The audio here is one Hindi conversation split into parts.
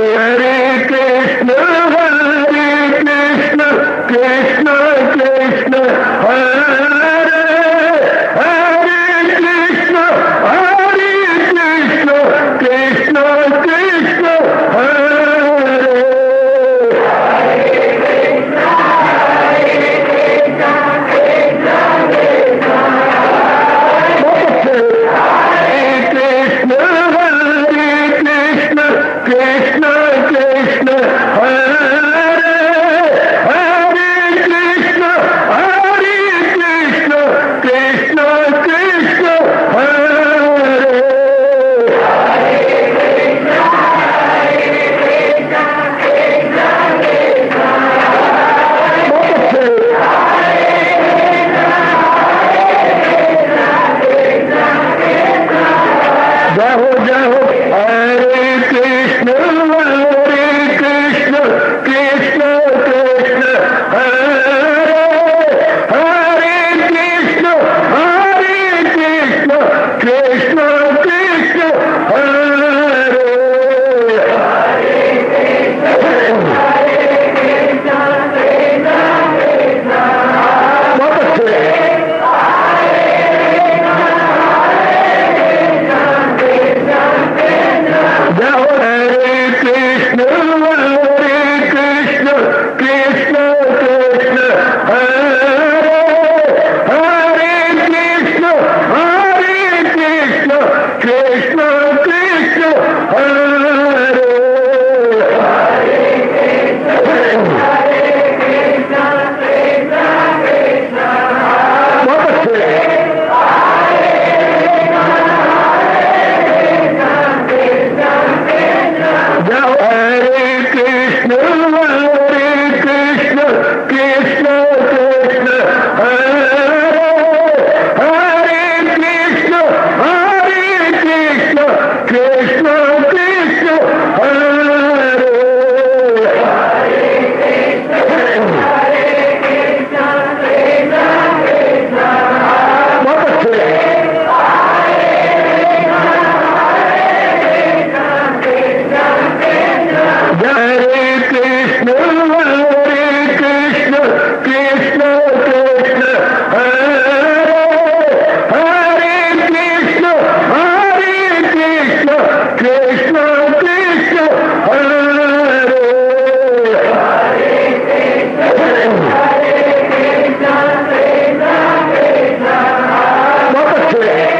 हरे कृष्ण कृष्ण कृष्ण हरे हरे कृष्ण कृष्ण कृष्ण हरे कृष्ण कृष्ण हरे हरे कृष्ण कृष्ण कृष्ण हरे जय हो हरे कृष्ण कृष्ण कृष्ण हरे हरे कृष्ण कृष्ण कृष्ण हरे बहुत अच्छे जय हो हरे कृष्ण कृष्ण कृष्ण हरे हरे कृष्ण कृष्ण कृष्ण हरे बहुत अच्छे जय हो हरे कृष्ण कृष्ण कृष्ण हरे हरे कृष्ण कृष्ण कृष्ण हरे बहुत अच्छे हरे कृष्ण कृष्ण हरे हरे कृष्ण कृष्ण कृष्ण हरे बहुत अच्छे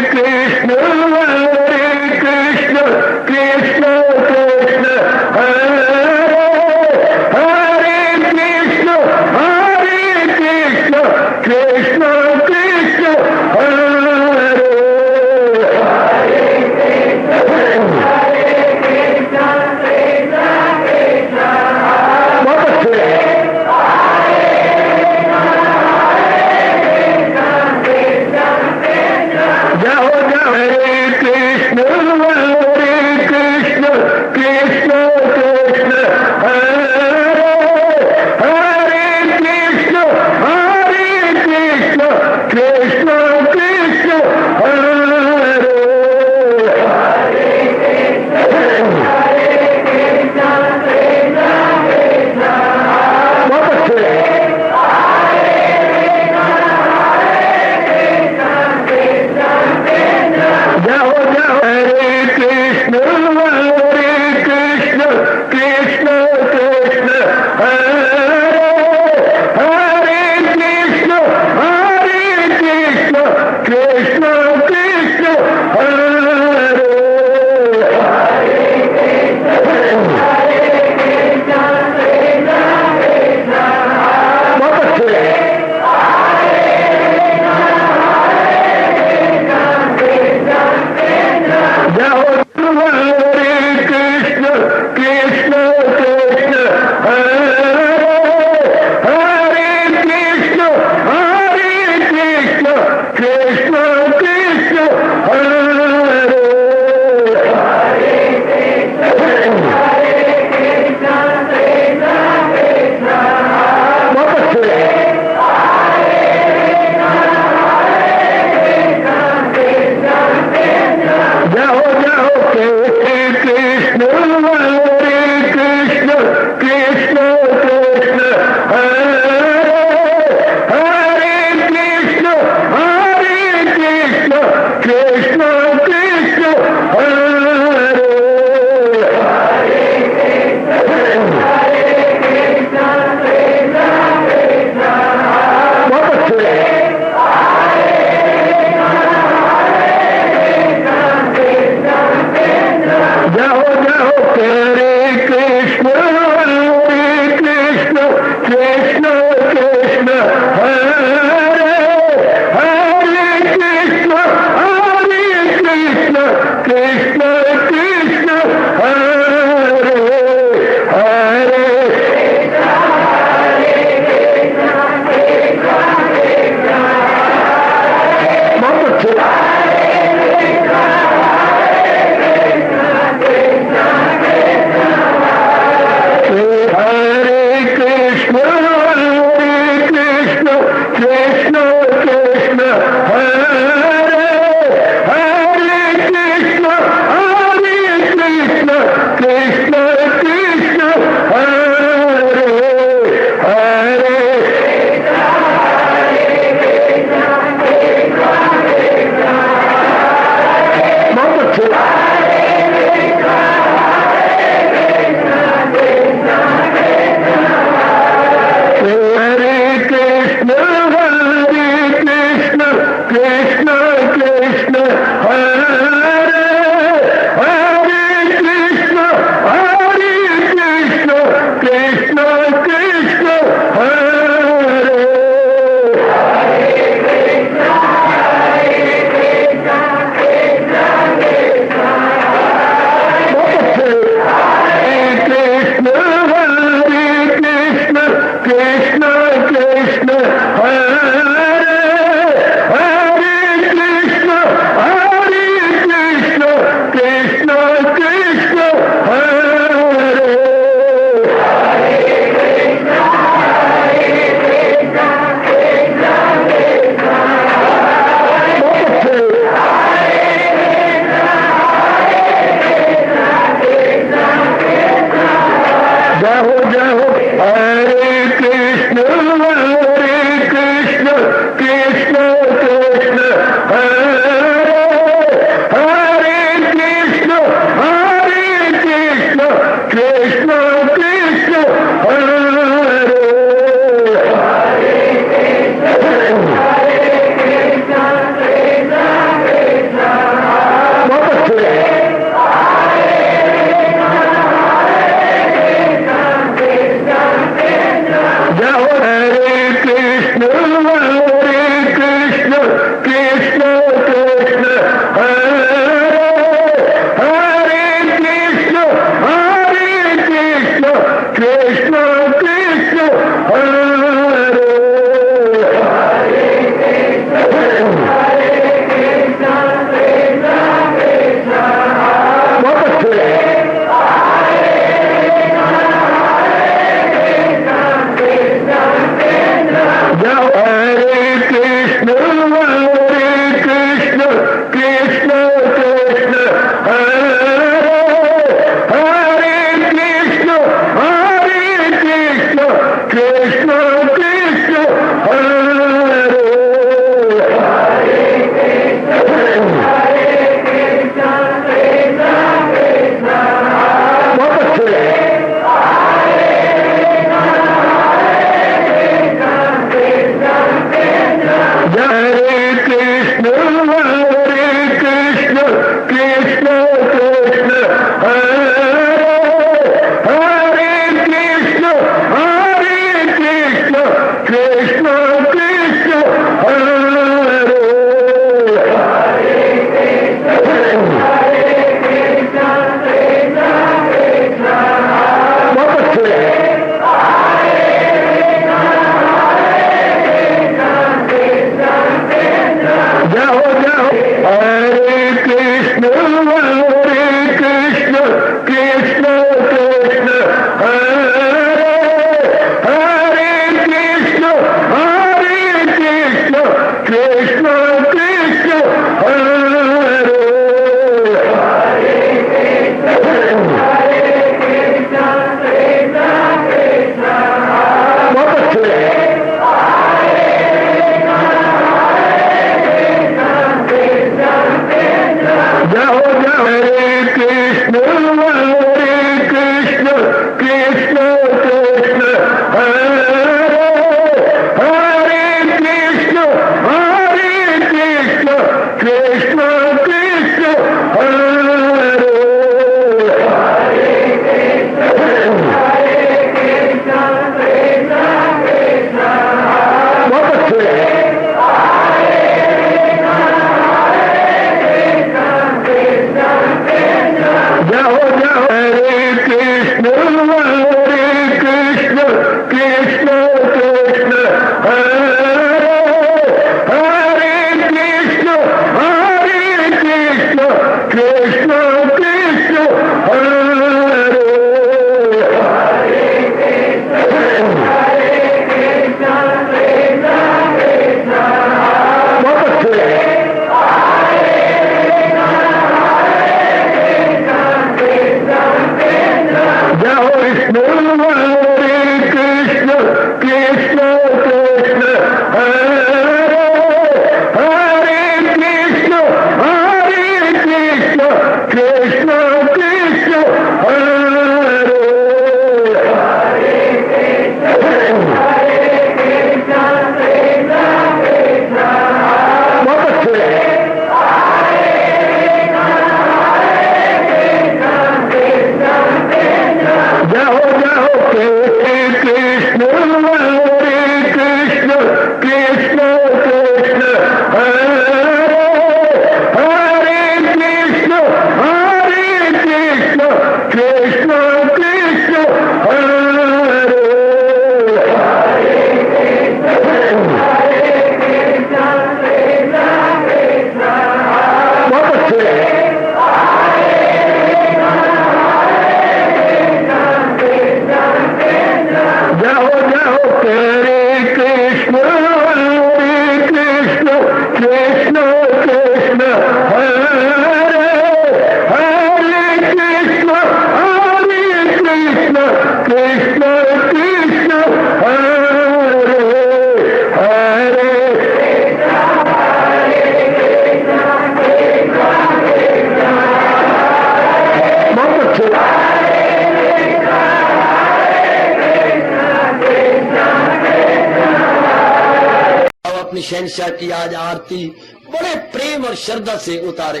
अपनी शहनशाह की आज आरती बड़े प्रेम और श्रद्धा से उतारे।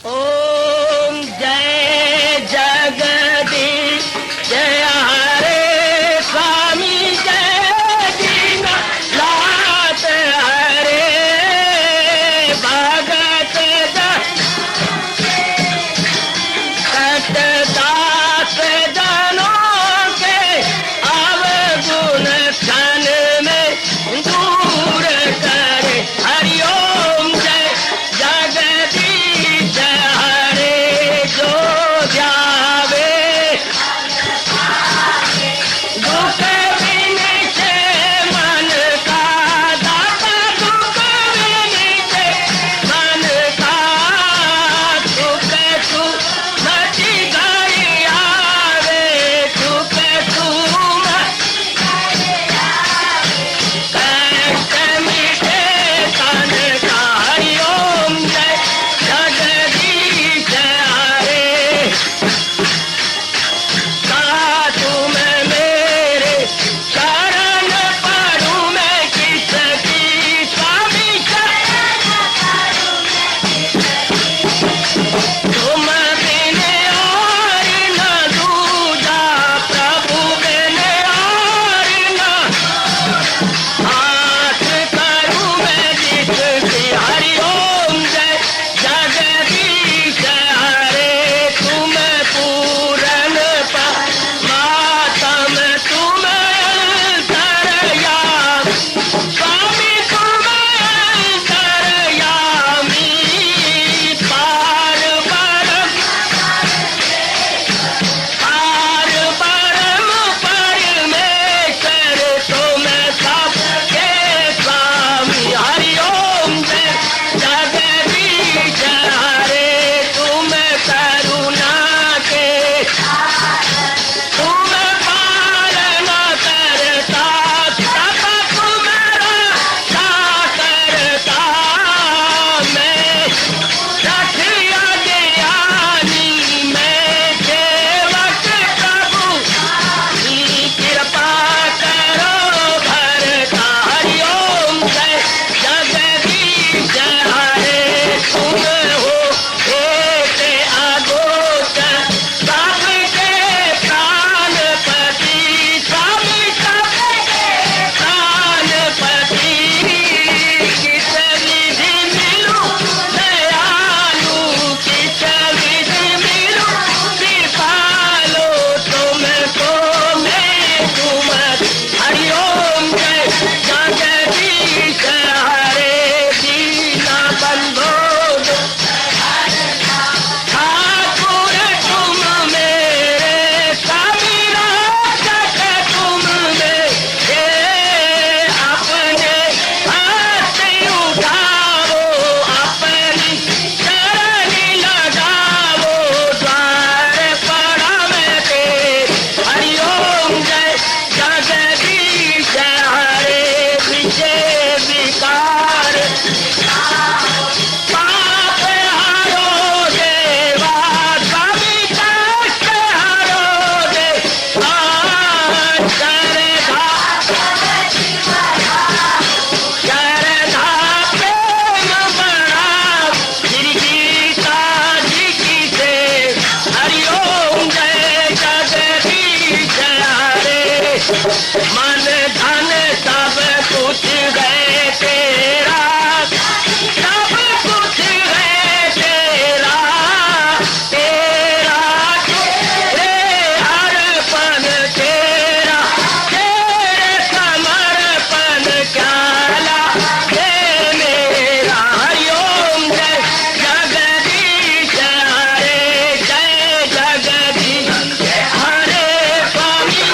ओम जय जगदीश जय हरे स्वामी जय दीनानाथ हरे भगत दास जनों के अवगुण क्षण में दूर करे। हरिओम जय जगदीश हरे जो जावे दुख विनिचे मन का दाता दुख विनिचे मन का सुख तू मची गई आवे सुख तू कष्ट मिटे तन का। हरिओम जय जगदीश हरे तुम मेरे शरण पड़ूं मैं किसकी स्वामी तुम बिन और न दूजा प्रभु बिन और न हाथ करूं मैं जिसकी। हरिओम जय जगदीश हरे तुम पूरन मातम तुम तरया स्वामी तुम तरयामी पार परम परमेश्वर तुम सबके स्वामी। हरिओम जय जगदीश हरे तुम करुणा के तुम पालना करता सब तुम्हारा करता मैं रखिया ज्ञानी मैं सेवक प्रभु कृपा करो भरता। हरिओम जय जगदीश हरे तुम हो एक अगोचर सबके प्राणपति स्वामी सबके प्राणपति किस विधि मिलूं दयालु किस विधि मिलूं कृपालो तुमको मैं तुम। हरिओम जय जगदीश हरे दीना बंधो ठाकुर तुम मेरे स्वामी रक्षक तुम मेरे अपने हाथ उठाओ अपनी शरण लगाओ द्वार पड़ा मैं तेरे। हरिओम जय जगदीश हरे विजय विकार पाप हरो देवा स्वामी कष्ट हरो देवा श्रद्धा प्रेम बड़ा गिरगीता जी की से। हरिओम जय जगदीश हरे मन धन सब कुछ है तेरा सब कुछ है तेरा तेरा तेरे अर्पण तेरा तेरे समर्पण क्या लागे मेरा। हरिओम जय जगदीश हरे जय जगदीश हरे स्वामी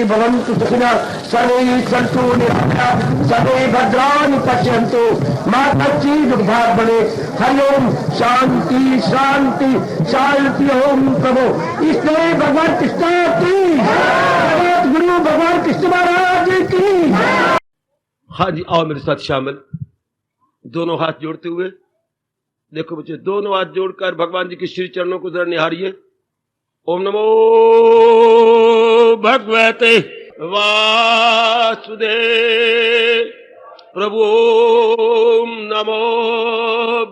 भवन्तु सुखिनः सर्वे सन्तु निरामयाः सर्वे भद्राणि पश्यन्तु मा कश्चित् दुर्भाग्यं भवेत्। हरि ओम शांति शांति शांति। ओम प्रभु इसलिए भगवान कृष्ण की गुरु भगवान कृष्ण महाराज की। हाँ जी, आओ मेरे साथ शामिल, दोनों हाथ जोड़ते हुए। देखो बच्चे, दोनों हाथ जोड़कर भगवान जी के श्री चरणों को जरा निहारिए। ओम नमो भगवते वासुदेव प्रभु। ओम नमो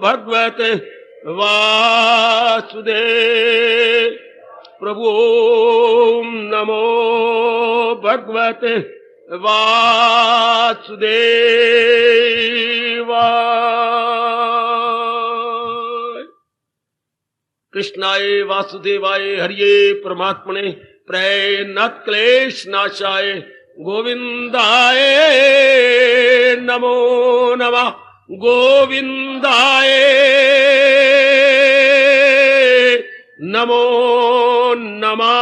भगवते वासुदेव प्रभु। ओम नमो भगवते वासुदेवाय। कृष्णाय वासुदेवाय हरिये परमात्मने प्रणत क्लेश नाशाय गोविंदाय नमो नमः। गोविंदाय नमो नमः।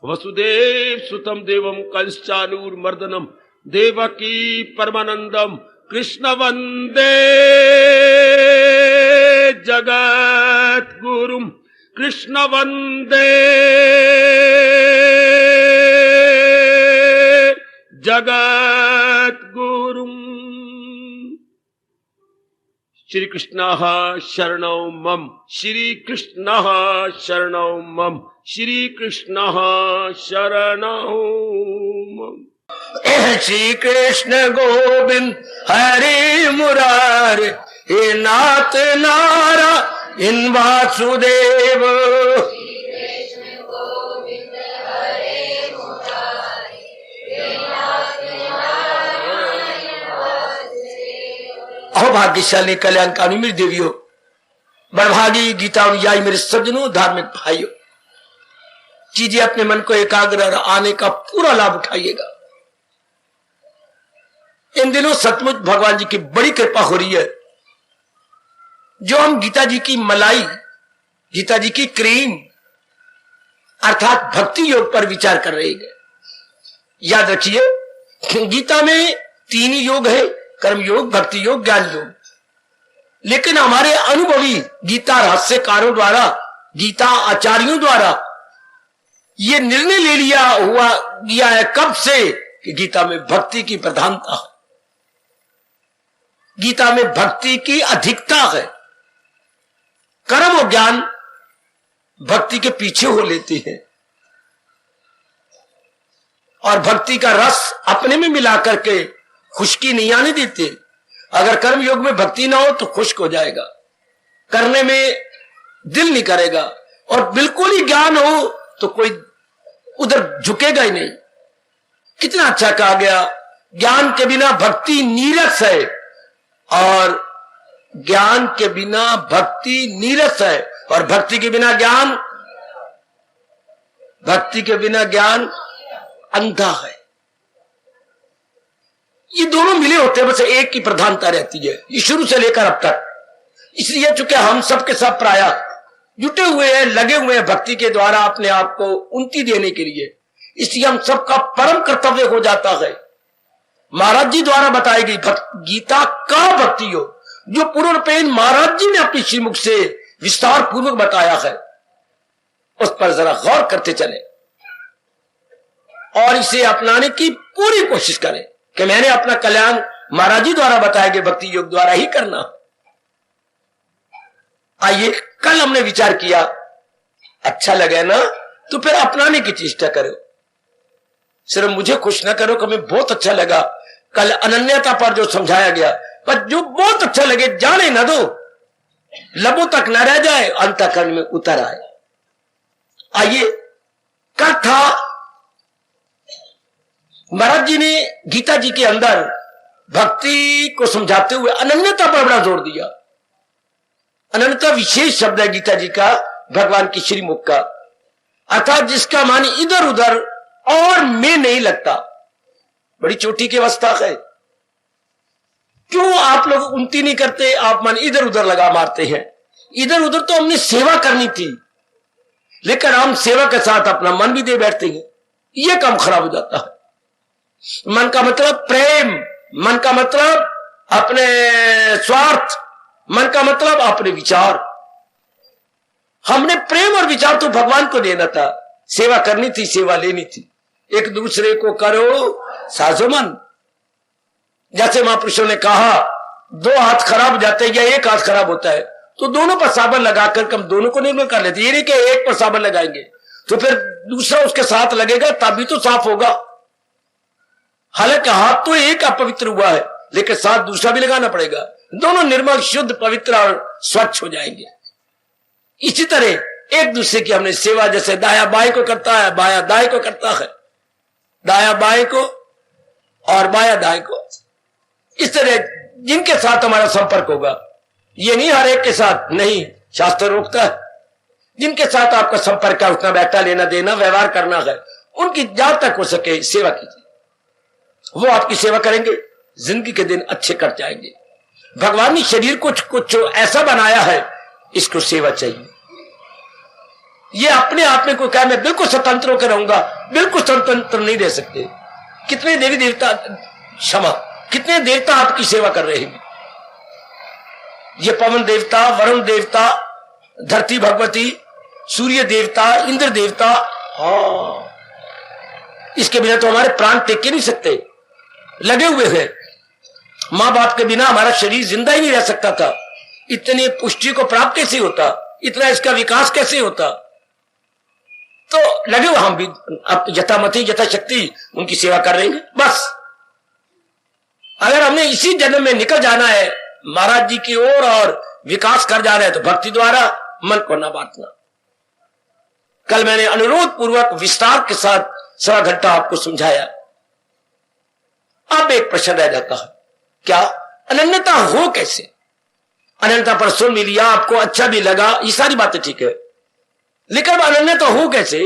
वसुदेव सुतम देवम कंसचानूरमर्दनम देवकी परमानंदम कृष्ण वंदे जगत गुरुम। कृष्ण वंदे जगत गुरुम। श्री कृष्ण शरणौ मम। श्री कृष्ण शरणौ मम। श्री कृष्ण शरणौ मम। श्री कृष्ण गोविंद हरे मुरारे हे नाथ नारायण वासुदेव। अहो भाग्यशाली कल्याणकारी मेरी देवियों, बड़भागी गीता अनुयायी मेरे सज्जनों, धार्मिक भाइयों, कीजिए अपने मन को एकाग्र और आने का पूरा लाभ उठाइएगा। इन दिनों सचमुच भगवान जी की बड़ी कृपा हो रही है। जो हम गीता जी की मलाई, गीता जी की क्रीम अर्थात भक्ति योग पर विचार कर रहे हैं। याद रखिए, गीता में 3 योग है, कर्म योग, भक्ति योग, ज्ञान योग। लेकिन हमारे अनुभवी गीता रहस्यकारों द्वारा, गीता आचार्यों द्वारा ये निर्णय ले गया है कब से कि गीता में भक्ति की प्रधानता है, गीता में भक्ति की अधिकता है। कर्म और ज्ञान भक्ति के पीछे हो लेते हैं और भक्ति का रस अपने में मिला करके खुशकी नहीं आने देते। अगर कर्म योग में भक्ति ना हो तो खुश्क हो जाएगा, करने में दिल नहीं करेगा, और बिल्कुल ही ज्ञान हो तो कोई उधर झुकेगा ही नहीं। कितना अच्छा कहा गया, ज्ञान के बिना भक्ति नीरस है और ज्ञान के बिना भक्ति नीरस है, और भक्ति के बिना ज्ञान, भक्ति के बिना ज्ञान अंधा है। ये दोनों मिले होते हैं, बस एक की प्रधानता रहती है, ये शुरू से लेकर अब तक। इसलिए चूंकि हम सबके सब प्राय जुटे हुए हैं, लगे हुए हैं भक्ति के द्वारा अपने आप को उन्नति देने के लिए, इसलिए हम सबका परम कर्तव्य हो जाता है महाराज जी द्वारा बताई गई गीता का भक्ति योग, जो पूर्ण पेन महाराज जी ने अपनी श्रीमुख से विस्तार पूर्वक बताया है, उस पर जरा गौर करते चले और इसे अपनाने की पूरी कोशिश करें कि मैंने अपना कल्याण महाराज जी द्वारा बताए गए भक्ति योग द्वारा ही करना। आइए, कल हमने विचार किया, अच्छा लगे ना तो फिर अपनाने की चेष्टा करो, सिर्फ मुझे खुश ना करो कि मैं बहुत अच्छा लगा। कल अनन्यता पर जो समझाया गया, पर जो बहुत अच्छा लगे जाने ना दो, लबों तक न रह जाए, अंतःकरण में उतर आए। आइए, कल था महाराज जी ने गीता जी के अंदर भक्ति को समझाते हुए अनन्यता पर बड़ा जोर दिया। अनन्यता विशेष शब्द है गीता जी का, भगवान की श्रीमुख का, अर्थात जिसका मान इधर उधर और में नहीं लगता। बड़ी चोटी की अवस्था है। क्यों आप लोग उन्नति नहीं करते, आप मन इधर उधर लगा मारते हैं। इधर उधर तो हमने सेवा करनी थी, लेकिन हम सेवा के साथ अपना मन भी दे बैठते हैं। ये काम खराब हो जाता है। मन का मतलब प्रेम, मन का मतलब अपने स्वार्थ, मन का मतलब अपने विचार। हमने प्रेम और विचार तो भगवान को देना था, सेवा करनी थी, सेवा लेनी थी। एक दूसरे को करो साजोमन। जैसे महापुरुषों ने कहा, दो हाथ खराब हो जाते हैं या एक हाथ खराब होता है तो दोनों पर साबुन लगाकर हम दोनों को निर्मल कर लेते। ये नहीं कि एक पर साबुन लगाएंगे तो फिर दूसरा उसके साथ लगेगा तभी तो साफ होगा। हालांकि हाथ तो एक अपवित्र हुआ है लेकिन साथ दूसरा भी लगाना पड़ेगा, दोनों निर्मल शुद्ध पवित्र और स्वच्छ हो जाएंगे। इसी तरह एक दूसरे की हमने सेवा, जैसे दाया बाएं को करता है, बाया दाएं को करता है, दाया बाएं को और बाया दाएं को, इस तरह जिनके साथ हमारा संपर्क होगा, ये नहीं हर एक के साथ, नहीं, शास्त्र रोकता है जिनके साथ आपका संपर्क है, उठना बैठना लेना देना व्यवहार करना है, उनकी जहां तक हो सके सेवा कीजिए। वो आपकी सेवा करेंगे, जिंदगी के दिन अच्छे कट जाएंगे। भगवान ने शरीर को कुछ ऐसा बनाया है, इसको सेवा चाहिए। ये अपने आप में कोई कहे मैं बिल्कुल स्वतंत्र होकर रहूंगा, बिल्कुल स्वतंत्र नहीं रह सकते। कितने देवी देवता, क्षमा, कितने देवता आपकी सेवा कर रहे हैं। ये पवन देवता, वरुण देवता, धरती भगवती, सूर्य देवता, इंद्र देवता, हाँ, इसके बिना तो हमारे प्राण टेक नहीं सकते, लगे हुए हैं। मां बाप के बिना हमारा शरीर जिंदा ही नहीं रह सकता था। इतनी पुष्टि को प्राप्त कैसे होता, इतना इसका विकास कैसे होता। तो लगे हुए हम भी अब यथामति यथाशक्ति उनकी सेवा कर रहे हैं। बस अगर हमने इसी जन्म में निकल जाना है महाराज जी की ओर और विकास कर जा रहे हैं तो भक्ति द्वारा मन को ना बांटना। कल मैंने अनुरोध पूर्वक विस्तार के साथ 1.25 घंटा आपको समझाया। अब एक प्रश्न रह जाता है, क्या अनन्यता हो कैसे? अनन्यता पर सुन भी लिया, आपको अच्छा भी लगा, ये सारी बातें ठीक है, लेकिन अनन्यता हो कैसे?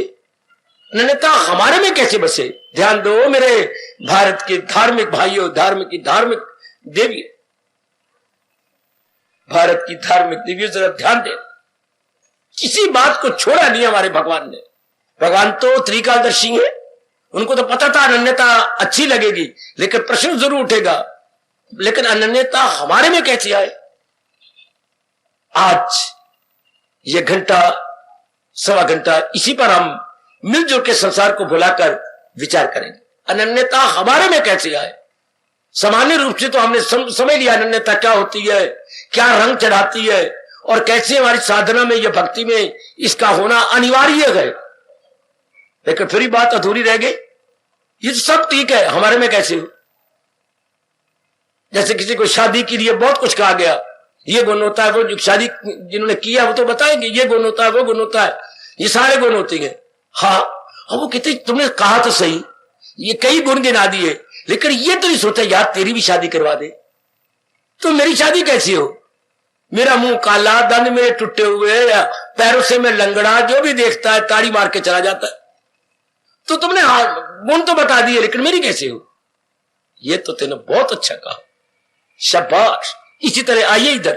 अनन्यता हमारे में कैसे बसे? ध्यान दो मेरे भारत के धार्मिक भाइयों, धार्मिक देवी, भारत की धार्मिक देवियों, जरा ध्यान दे। किसी बात को छोड़ा नहीं हमारे भगवान ने। भगवान तो त्रिकालदर्शी है, उनको तो पता था अनन्यता अच्छी लगेगी, लेकिन प्रश्न जरूर उठेगा, लेकिन अनन्यता हमारे में कैसे आए? आज ये घंटा 1.25 घंटा इसी पर हम मिलजुल के संसार को भुलाकर विचार करेंगे। अनन्यता हमारे में कैसे आए? सामान्य रूप से तो हमने समझ लिया अनन्यता क्या होती है, क्या रंग चढ़ाती है और कैसे हमारी साधना में या भक्ति में इसका होना अनिवार्य है। लेकिन फिर बात अधूरी रह गई। ये सब ठीक है, हमारे में कैसे हो? जैसे किसी को शादी के लिए बहुत कुछ कहा गया, ये गुण होता है, वो जो शादी जिन्होंने किया वो तो बताएंगे ये गुण होता है, वो गुण होता है, ये सारे गुण होते हैं। हाँ, वो कहते तुमने कहा तो सही, ये कई गुण गिना दिए, लेकिन ये तो नहीं सोचा यार तेरी भी शादी करवा दे। तो मेरी शादी कैसी हो? मेरा मुंह काला, दंद मेरे टूटे हुए, पैरों से मैं लंगड़ा, जो भी देखता है ताड़ी मार के चला जाता है। तो तुमने गुण तो बता दिए, लेकिन मेरी कैसे हो? ये तो तेने बहुत अच्छा कहा, शाबाश। इसी तरह आइए इधर,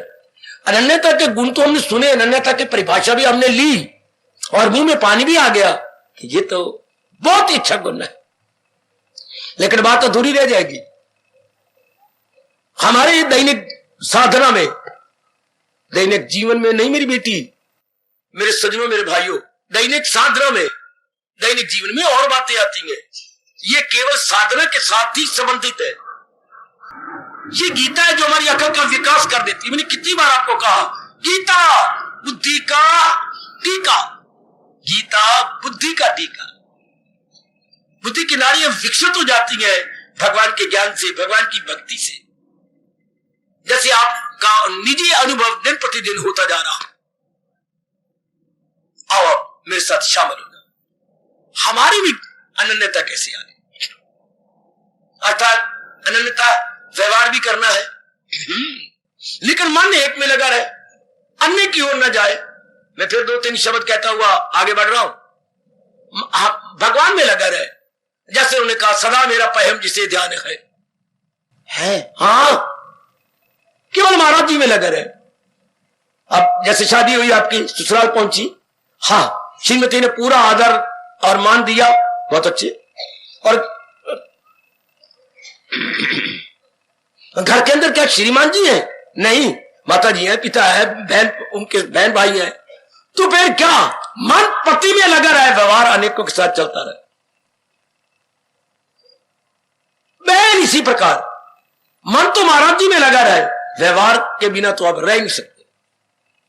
अनन्यता के गुण तो हमने सुने, अनन्यता की परिभाषा भी हमने ली और मुंह में पानी भी आ गया कि ये तो बहुत ही अच्छा गुण है, लेकिन बात अधूरी रह जाएगी। हमारे दैनिक साधना में, दैनिक जीवन में नहीं मेरी बेटी, मेरे सज्जनों, मेरे भाइयों, दैनिक साधना में, दैनिक जीवन में और बातें आती हैं। ये केवल साधना के साथ ही संबंधित है। ये गीता है जो हमारी अकल का विकास कर देती है। मैंने कितनी बार आपको कहा, गीता बुद्धि का टीका, गीता बुद्धि का टीका। बुद्धि की नाड़ियां विकसित हो जाती है भगवान के ज्ञान से, भगवान की भक्ति से। जैसे आपका निजी अनुभव दिन प्रतिदिन होता जा रहा। आओ आप मेरे साथ शामिल हो जाओ। हमारी भी अनन्यता कैसे आ गई? अर्थात अनन्यता व्यवहार भी करना है, लेकिन मन एक में लगा रहे, अन्य की ओर न जाए। मैं फिर 2-3 शब्द कहता हुआ आगे बढ़ रहा हूं। भगवान में लगा रहे, जैसे उन्होंने कहा सदा मेरा पहम जिसे ध्यान है। हाँ, केवल महाराज जी में लगा रहे। अब जैसे शादी हुई आपकी, ससुराल पहुंची, हाँ, श्रीमती ने पूरा आदर और मान दिया, बहुत अच्छे। और घर के अंदर क्या श्रीमान जी हैं? नहीं, माता जी हैं, पिता है, बहन, उनके बहन भाई हैं। तो फिर क्या मन पति में लगा रहा है, व्यवहार अनेकों के साथ चलता रहे। बहन इसी प्रकार मन तो महाराज जी में लगा रहा है, व्यवहार के बिना तो आप रह नहीं सकते।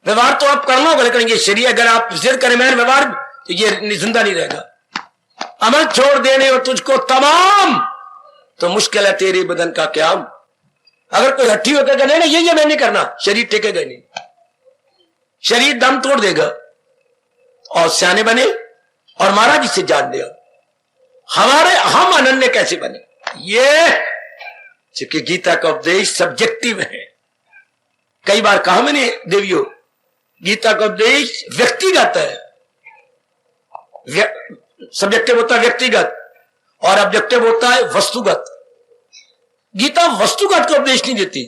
व्यवहार तो आप करना होगा, लेकिन ये शरीर अगर आप जिद करें मैं व्यवहार, तो ये जिंदा नहीं रहेगा। अमल छोड़ देने और तुझको तमाम, तो मुश्किल है तेरे बदन का क्या। अगर कोई हट्टी होकर कहे ना ये मैं नहीं करना, शरीर टेकेगा नहीं, शरीर दम तोड़ देगा। और सियाने बने और महाराज जी से जान लिया हम अनन्य कैसे बने। ये क्योंकि गीता का उपदेश सब्जेक्टिव है। कई बार कहा मैंने देवियों, गीता का उपदेश व्यक्तिगत है। सब्जेक्टिव होता है व्यक्तिगत और ऑब्जेक्टिव होता है वस्तुगत। गीता वस्तुगत का उपदेश नहीं देती,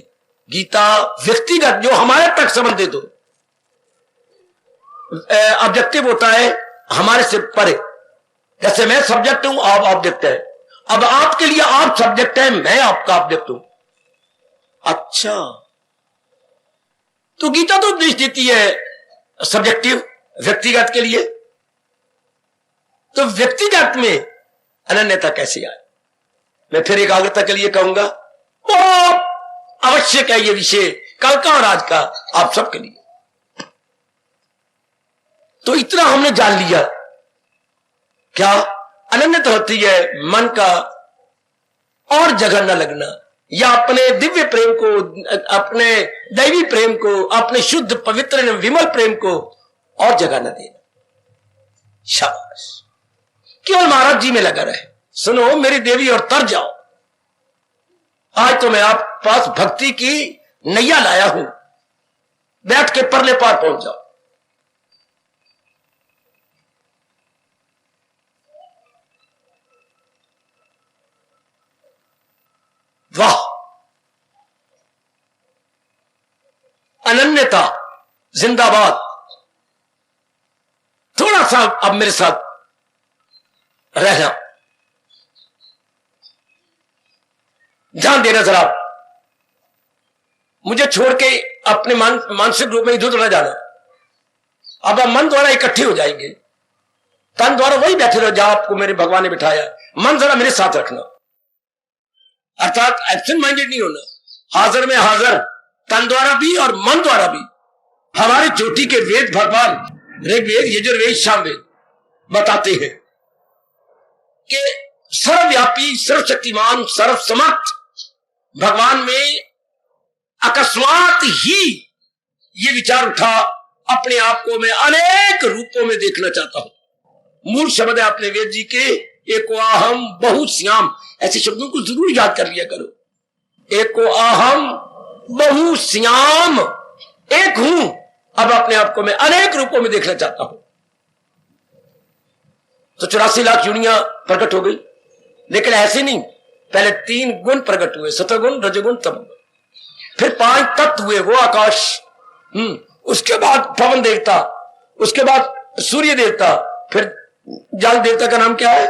गीता व्यक्तिगत जो हमारे तक संबंधित हो। ऑब्जेक्टिव होता है हमारे से परे। जैसे मैं सब्जेक्ट हूं, आप ऑब्जेक्ट है। अब आपके लिए आप सब्जेक्ट है, मैं आपका ऑब्जेक्ट हूं। अच्छा, तो गीता तो उपदेश देती है सब्जेक्टिव व्यक्तिगत के लिए, तो व्यक्तिगत में अनन्यता कैसे आए। मैं फिर एकाग्रता के लिए कहूंगा, बहुत आवश्यक है ये विषय कल का और आज का आप सबके लिए। तो इतना हमने जान लिया, क्या अनन्यता होती है मन का और जगह न लगना, या अपने दिव्य प्रेम को, अपने दैवी प्रेम को, अपने शुद्ध पवित्र विमल प्रेम को और जगह न देना। शाबाश, केवल महाराज जी में लगा रहे। सुनो मेरी देवी और तर जाओ। आज तो मैं आप पास भक्ति की नैया लाया हूं, बैठ के परले पार पहुंच जाओ। वाह, अनन्यता जिंदाबाद। थोड़ा सा अब मेरे साथ रहना, ध्यान देना जरा। मुझे छोड़ के अपने मानसिक रूप में इधर उधर न जाना। अब आप मन द्वारा इकट्ठे हो जाएंगे, तन द्वारा वही बैठे रहो जहां आपको मेरे भगवान ने बिठाया। मन जरा मेरे साथ रखना, अर्थात एब्सेंट माइंडेड नहीं होना, हाजिर में हाजिर, तन द्वारा भी और मन द्वारा भी। हमारे चोटी के वेद भगवान ऋग्वेद, यजुर्वेद, सामवेद बताते हैं कि सर्वव्यापी, सर्वशक्तिमान, सर्वसमर्थ भगवान में अकस्मात ही ये विचार उठा, अपने आप को मैं अनेक रूपों में देखना चाहता हूं। मूल शब्द है अपने वेद जी के, एको आहम बहु श्याम। ऐसे शब्दों को जरूर याद कर लिया करो। एको आहम बहु श्याम, एक हूं, अब अपने आप को मैं अनेक रूपों में देखना चाहता हूं। तो 84 लाख यूनियां प्रकट हो गई, लेकिन ऐसे नहीं। पहले 3 गुण प्रकट हुए, सतगुण, रजगुण, तमगुण। फिर 5 तत्व हुए, वो आकाश, उसके बाद पवन देवता, उसके बाद सूर्य देवता, फिर जल देवता का नाम क्या है,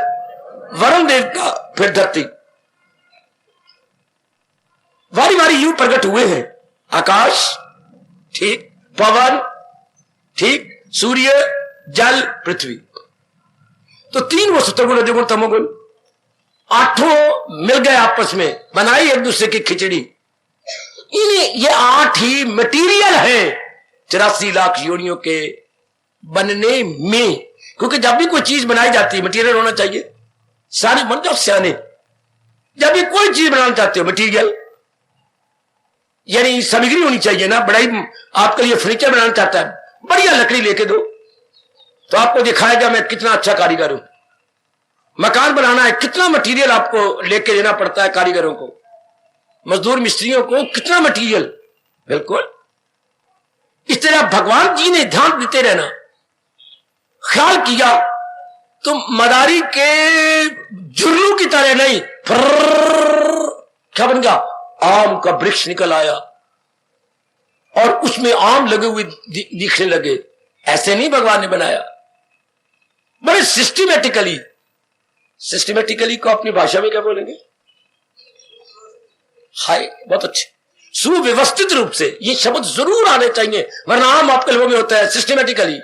वरुण देवता, फिर धरती। वारी वारी यूं प्रकट हुए हैं। आकाश ठीक, पवन ठीक, सूर्य, जल, पृथ्वी। तो 3 वो सतगुण, रजगुण, तमोगुण, 8 मिल गए आपस में, बनाई एक दूसरे की खिचड़ी। ये 8 ही मटीरियल है 84 लाख योनियों के बनने में। क्योंकि जब भी कोई चीज बनाई जाती है मटीरियल होना चाहिए। सारे बन जाओ सियाने, जब भी कोई चीज बनाना चाहते हो मटीरियल यानी सामग्री होनी चाहिए ना। बड़ाई आपके लिए फर्नीचर बनाना चाहता है, बढ़िया लकड़ी लेके दो तो आपको दिखाएगा मैं कितना अच्छा कारीगर हूं। मकान बनाना है, कितना मटेरियल आपको लेके देना पड़ता है कारीगरों को, मजदूर मिस्त्रियों को, कितना मटेरियल। बिल्कुल इस तरह भगवान जी ने ध्यान देते रहना, ख्याल किया तो मदारी के जुर्रू की तरह नहीं, क्या बन गया, आम का वृक्ष निकल आया और उसमें आम लगे हुए दिखने लगे। ऐसे नहीं भगवान ने बनाया, बड़े सिस्टमेटिकली सिस्टमेटिकली को अपनी भाषा में क्या बोलेंगे? हाय, बहुत अच्छे। सुव्यवस्थित रूप से, ये शब्द जरूर आने चाहिए, वरना हम आपके लोगों में होता है सिस्टमेटिकली।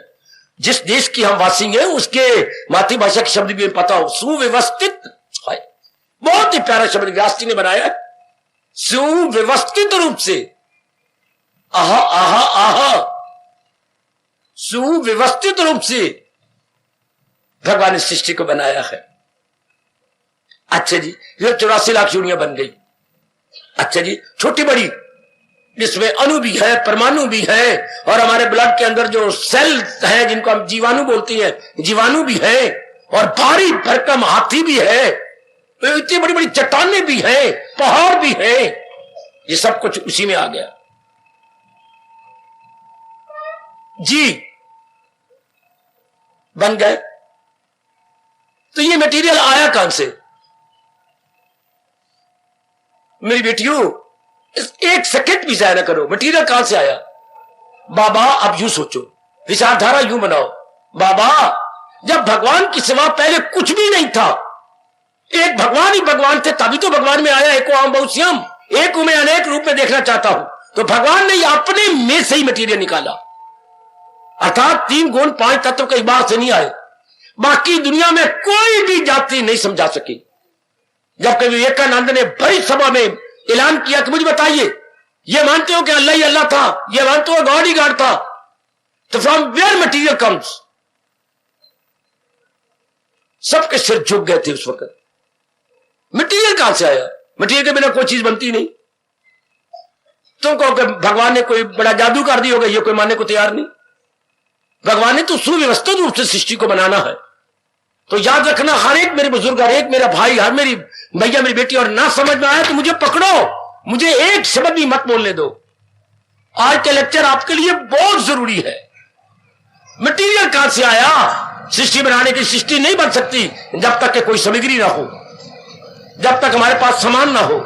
जिस देश की हम वासी हैं उसके मातृभाषा के शब्द भी पता हो। सुव्यवस्थित, हाय, बहुत ही प्यारा शब्द व्यास जी ने बनाया है। सुव्यवस्थित रूप से, आहा आहा आहा, सुव्यवस्थित रूप से भगवान ने सृष्टि को बनाया है। अच्छा जी, ये 84 लाख यूनियां बन गई। अच्छा जी, छोटी बड़ी, जिसमें अणु भी है, परमाणु भी है, और हमारे ब्लड के अंदर जो सेल है जिनको हम जीवाणु बोलते हैं, जीवाणु भी है, और भारी भरकम हाथी भी है, इतनी बड़ी बड़ी चट्टानें भी हैं, पहाड़ भी हैं, ये सब कुछ उसी में आ गया जी, बन गए। तो ये मटेरियल आया कहां से? मेरी बेटियों, एक सेकंड भी जाया ना करो, मटेरियल कहां से आया? बाबा अब यूं सोचो, विचारधारा यूं बनाओ, बाबा जब भगवान की सिवा पहले कुछ भी नहीं था, एक भगवान ही भगवान थे, तभी तो भगवान में आया एको आम बहुश्याम, एक में अनेक रूप में देखना चाहता हूं। तो भगवान ने अपने में से ही मटेरियल निकाला, अर्थात 3 गुण 5 तत्व कई बार से नहीं आए। बाकी दुनिया में कोई भी जाति नहीं समझा सकी। जब कभी विवेकानंद ने बड़ी सभा में ऐलान किया कि मुझे बताइए, ये मानते हो कि अल्लाह ही अल्लाह था, ये मानते हो गॉड ही गॉड था, तो फ्रॉम वेयर मटीरियल कम्स? सबके सिर झुक गए थे उस वक्त। मटीरियल कहां से आया? मटीरियल के बिना कोई चीज बनती नहीं। तुम कहो कि भगवान ने कोई बड़ा जादू कर दी होगा, ये कोई मानने को तैयार नहीं। भगवान ने तो सुव्यवस्थित रूप से सृष्टि को बनाना है। तो याद रखना, हर एक मेरे बुजुर्ग, हर एक मेरा भाई, हर मेरी भैया, मेरी बेटी, और ना समझ में आया तो मुझे पकड़ो, मुझे एक शब्द भी मत बोलने दो। आज का लेक्चर आपके लिए बहुत जरूरी है। मटीरियल कहां से आया? सृष्टि बनाने की सृष्टि नहीं बन सकती जब तक कि कोई सामग्री ना हो, जब तक हमारे पास सामान ना हो।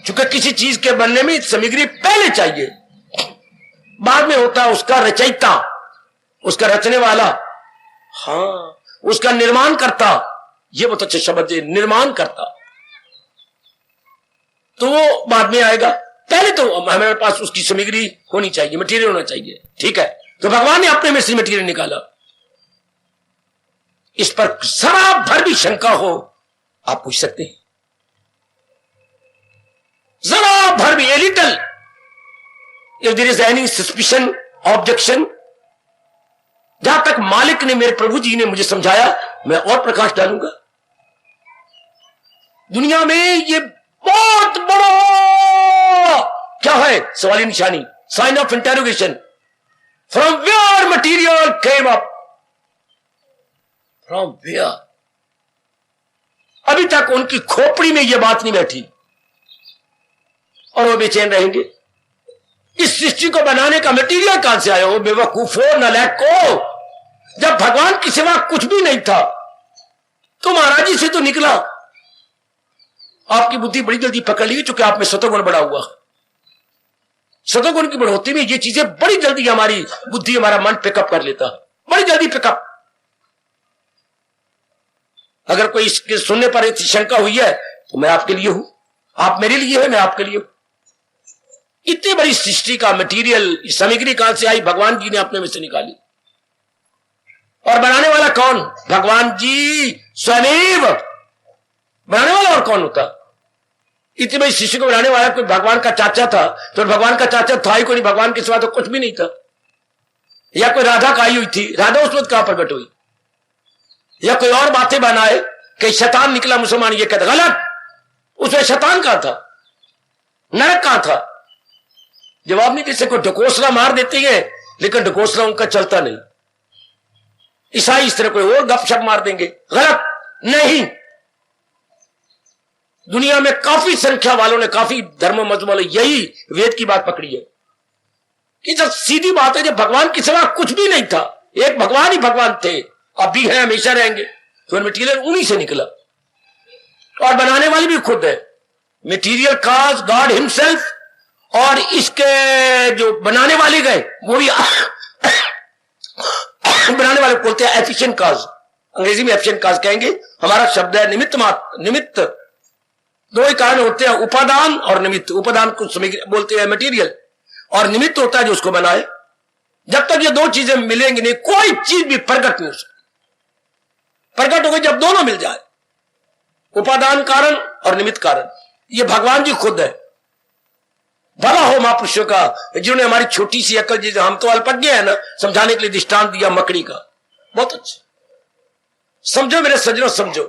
चूंकि किसी चीज के बनने में सामग्री पहले चाहिए, बाद में होता है उसका रचयिता, उसका रचने वाला, हाँ, उसका निर्माण करता। ये बहुत अच्छा शब्द है, निर्माण करता। तो वो बाद में आएगा, पहले तो हमारे पास उसकी सामग्री होनी चाहिए, मटेरियल होना चाहिए। ठीक है, तो भगवान ने अपने में से मटेरियल निकाला। इस पर जरा भर भी शंका हो, आप पूछ सकते हैं। जरा भर भी, a little, if there is any suspicion, objection, जहां तक मालिक ने, मेरे प्रभु जी ने मुझे समझाया, मैं और प्रकाश डालूंगा। दुनिया में ये बहुत बड़ा क्या है? सवाली निशानी, sign of interrogation. From where material came up, from where? अभी तक उनकी खोपड़ी में यह बात नहीं बैठी और वो बेचैन रहेंगे। इस सृष्टि को बनाने का मटीरियल कहां से आया? हो बेवकूफो, नालायक को, जब भगवान की सिवा कुछ भी नहीं था तो महाराज जी से तो निकला। आपकी बुद्धि बड़ी जल्दी पकड़ ली, चूंकि आप में सतोगुण बड़ा हुआ। सतोगुण की बढ़ोतरी में ये चीजें बड़ी जल्दी हमारी बुद्धि, हमारा मन पिकअप कर लेता है, बड़ी जल्दी पिकअप। अगर कोई इसके सुनने पर इतनी शंका हुई है तो मैं आपके लिए हूं, आप मेरे लिए है, मैं आपके लिए हूं। इतनी बड़ी सृष्टि का मटीरियल, सामग्री कहां से आई? भगवान जी ने अपने में से निकाली। और बनाने वाला कौन? भगवान जी स्वयं। बनाने वाला और कौन होता? इतनी बड़ी सृष्टि को बनाने वाला कोई भगवान का चाचा था तो भगवान का चाचा था ही कोई नहीं, भगवान के सिवा तो कुछ भी नहीं था। या कोई राधा का आई हुई थी, राधा उस वक्त कहां प्रकट हुई? या कोई और बातें बनाए कि शैतान निकला मुसलमान, ये कहता गलत। उसमें शैतान कहां था? नरक कहां था? जवाब नहीं दे सको। ढकोसला मार देते हैं लेकिन ढकोसला उनका चलता नहीं। ईसाई इस तरह कोई और गपशप मार देंगे, गलत नहीं। दुनिया में काफी संख्या वालों ने, काफी धर्म मत वाले यही वेद की बात पकड़ी है कि जब सीधी बात है, जब भगवान के सिवा कुछ भी नहीं था, एक भगवान ही भगवान थे, अब भी है, हमेशा रहेंगे, तो मटीरियल उन्हीं से निकला। और बनाने वाली भी खुद है, मटीरियल काज गॉड हिमसेल्फ। और इसके जो बनाने वाले गए वो भी बनाने वाले बोलते हैं एफिशिएंट काज, अंग्रेजी में एफिशिएंट काज कहेंगे, हमारा शब्द है निमित्त मात्र। निमित्त दो ही कारण होते हैं, उपादान और निमित्त। उपादान को बोलते हैं मटेरियल, और निमित्त होता है जो उसको बनाए। जब तक ये दो चीजें मिलेंगी नहीं, कोई चीज भी प्रकट नहीं हो सकती। प्रकट हो गई जब दोनों मिल जाए, उपादान कारण और निमित्त कारण। ये भगवान जी खुद है। भला हो महापुरुषों का, जिन्होंने हमारी छोटी सी अकल, जिसे हम तो अल्पज्ञ है ना, समझाने के लिए दृष्टांत दिया मकड़ी का। बहुत अच्छा समझो मेरे सज्जनों, समझो।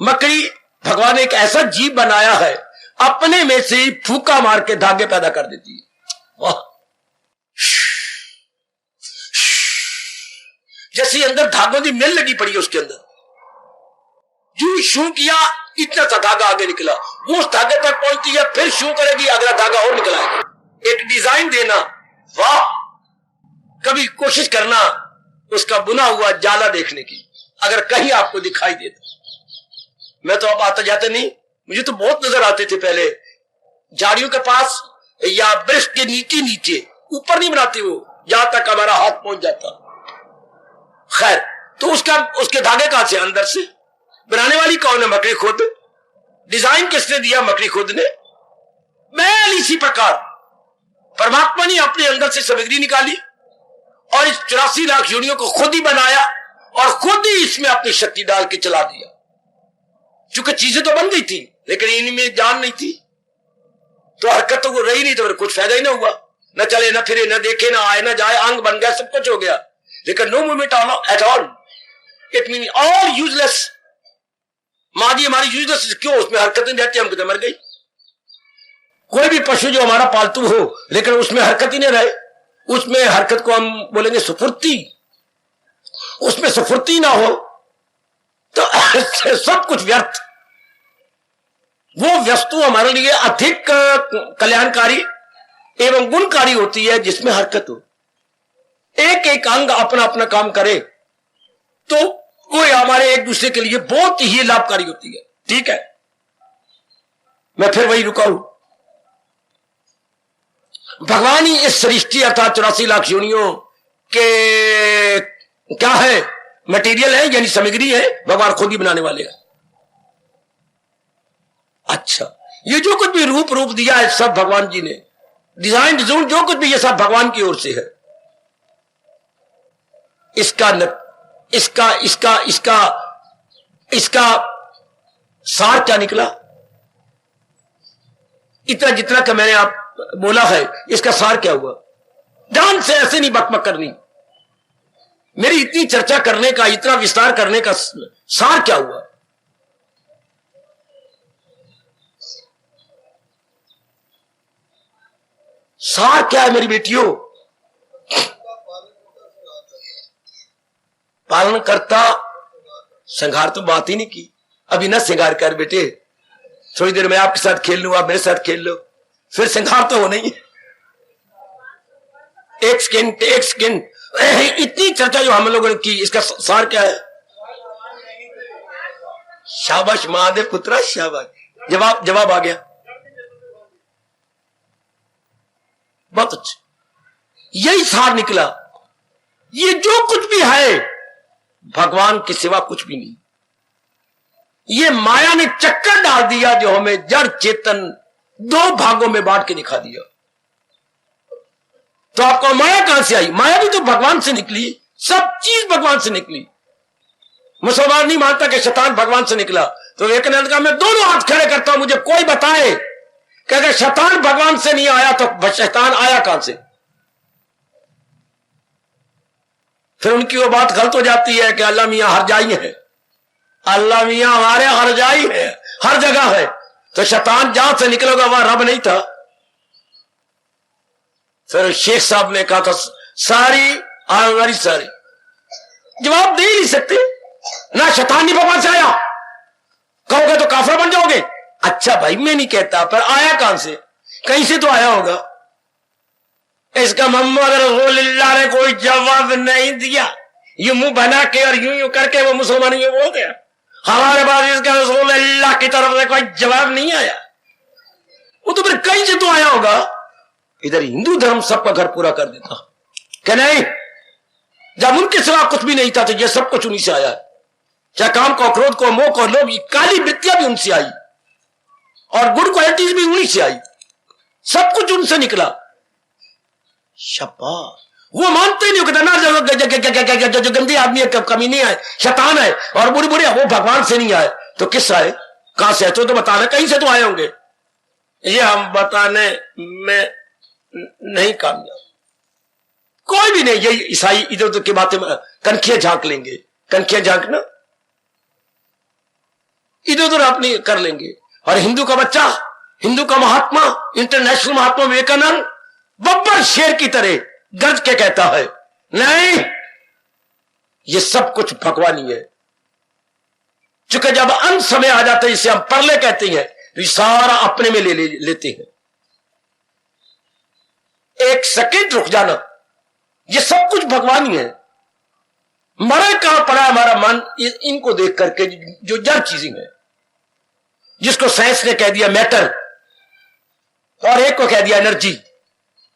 मकड़ी भगवान ने एक ऐसा जीव बनाया है, अपने में से ही फूका मार के धागे पैदा कर देती है। वाह, जैसे अंदर धागों की मिल लगी पड़ी है, उसके अंदर जो शू किया, इतना सा धागा आगे निकला, वो उस धागे तक पहुंचती है, फिर शू करेगी, अगला धागा और निकलाएगा। एक डिजाइन देना, वाह। कभी कोशिश करना उसका बुना हुआ जाला देखने की, अगर कहीं आपको दिखाई देता। मैं तो अब आता जाते नहीं, मुझे तो बहुत नजर आते थे पहले, झाड़ियों के पास या वृक्ष के नीचे नीचे, ऊपर नहीं बनाते वो, जहां तक हमारा हाथ पहुंच जाता। खैर, तो उसके धागे कहां से? अंदर से। बनाने वाली कौन है? मकड़ी खुद। डिजाइन किसने दिया? मकड़ी खुद ने। मैं इसी प्रकार परमात्मा ने अपने अंदर से सामग्री निकाली और इस 84 लाख योनियों को खुद ही बनाया और खुद ही इसमें अपनी शक्ति डाल के चला दिया। चूंकि चीजें तो बन गई थी, लेकिन इनमें जान नहीं थी, तो हरकत तो रही नहीं, तो फिर कुछ फायदा ही ना हुआ। न चले, न फिरे, न देखे, न आए, न जाए, अंग बन गया, सब कुछ हो गया, लेकिन no movement at all. It mean all useless. माँ जी हमारी यूजलेस क्यों? उसमें हरकत नहीं रहती, हम कितने मर गई। कोई भी पशु जो हमारा पालतू हो, लेकिन उसमें हरकत ही नहीं रहे, उसमें हरकत को हम बोलेंगे सुफुर्ती, उसमें सुफुर्ती ना हो तो सब कुछ व्यर्थ। वो वस्तु हमारे लिए अधिक कल्याणकारी एवं गुणकारी होती है जिसमें हरकत हो। एक एक अंग अपना अपना काम करे तो वो हमारे एक दूसरे के लिए बहुत ही लाभकारी होती है। ठीक है, मैं फिर वही रुका हूं। भगवान ही इस सृष्टि अर्थात 84 लाख योनियों के क्या है? मटेरियल है, यानी सामग्री है। भगवान खुद ही बनाने वाले हैं। अच्छा, ये जो कुछ भी रूप दिया है सब भगवान जी ने, डिजाइन जो कुछ भी, ये सब भगवान की ओर से है। इसका सार क्या निकला? इतना जितना का मैंने आप बोला है, इसका सार क्या हुआ? ध्यान से ऐसे नहीं बकबक करनी। मेरी इतनी चर्चा करने का, इतना विस्तार करने का सार क्या हुआ? सार क्या है मेरी बेटियों? पालन करता, श्रृंगार तो बात ही नहीं की। अभी ना श्रृंगार कर बेटे, थोड़ी देर में आपके साथ खेल लूं, आप मेरे साथ खेल लो, फिर श्रृंगार तो हो नहीं। एक सेकेंड, इतनी चर्चा जो हम लोगों ने की, इसका सार क्या है? शाबाश महादेव पुत्रा, शाबाश, जवाब आ गया। बहुत अच्छा, यही सार निकला। ये जो कुछ भी है भगवान के सिवा कुछ भी नहीं। ये माया ने चक्कर डाल दिया जो हमें जड़ चेतन दो भागों में बांट के दिखा दिया। तो आपको माया कहां से आई? माया भी तो भगवान से निकली, सब चीज भगवान से निकली। मुसलमान नहीं मानता कि शैतान भगवान से निकला, तो विवेकानंद का मैं दोनों हाथ खड़े करता हूं, मुझे कोई बताए कि अगर शैतान भगवान से नहीं आया तो शैतान आया कहां से? फिर उनकी वो बात गलत हो जाती है कि अल्लाह मियां हर जाई है। अल्लाह मियां हमारे हर जाई है, हर जगह है, तो शैतान जहां से निकलेगा वह रब नहीं था। फिर शेख साहब ने कहा था सारी जवाब दे ही नहीं सकते ना, शैतान नहीं भगवान से आया। कहोगे तो काफिर बन जाओगे। अच्छा भाई, मैं नहीं कहता, पर आया कहां से? कहीं से तो आया होगा। इसका मोहम्मद रसूलुल्लाह ने कोई जवाब नहीं दिया। यूं मुंह बना के और यूं करके वो मुसलमान ये बोल गया, हमारे पास इसका रसूलुल्लाह की तरफ से कोई जवाब नहीं आया। वो तो फिर कहीं से तो आया होगा। इधर हिंदू धर्म सबका घर पूरा कर देता कि नहीं, जब उनके सिवा कुछ भी नहीं था तो यह सब कुछ उन्हीं से आया है। चाहे काम को, क्रोध को, मोह को, लोभ, काली वृत्तियां भी उनसे आई और गुड क्वालिटीज भी उन्हीं से आई। सब कुछ उनसे निकला। शाबाश। वो मानते ही नहीं, कहता ना जो गंदे आदमी है, कमीने है, शैतान है और बुरे बुरे, वो भगवान से नहीं आए तो किस आए, कहां से? तो बताना, कहीं से तो आए होंगे। ये हम बताने में नहीं कामयाब, कोई भी नहीं। ये ईसाई इधर उधर की बातें कनखियां झांक लेंगे, कनखियां झांकना इधर उधर अपनी कर लेंगे। और हिंदू का बच्चा, हिंदू का महात्मा, इंटरनेशनल महात्मा विवेकानंद बब्बर शेर की तरह गर्ज के कहता है, नहीं, ये सब कुछ भगवानी है। चूंकि जब अंत समय आ जाता है, इसे हम परले कहते हैं, तो ये सारा अपने में लेते हैं। एक सेकंड रुक जाना, ये सब कुछ भगवानी है। मरे कहां पड़ा हमारा मन, इनको देख करके, जो जड़ चीजें हैं, जिसको साइंस ने कह दिया मैटर और एक को कह दिया एनर्जी।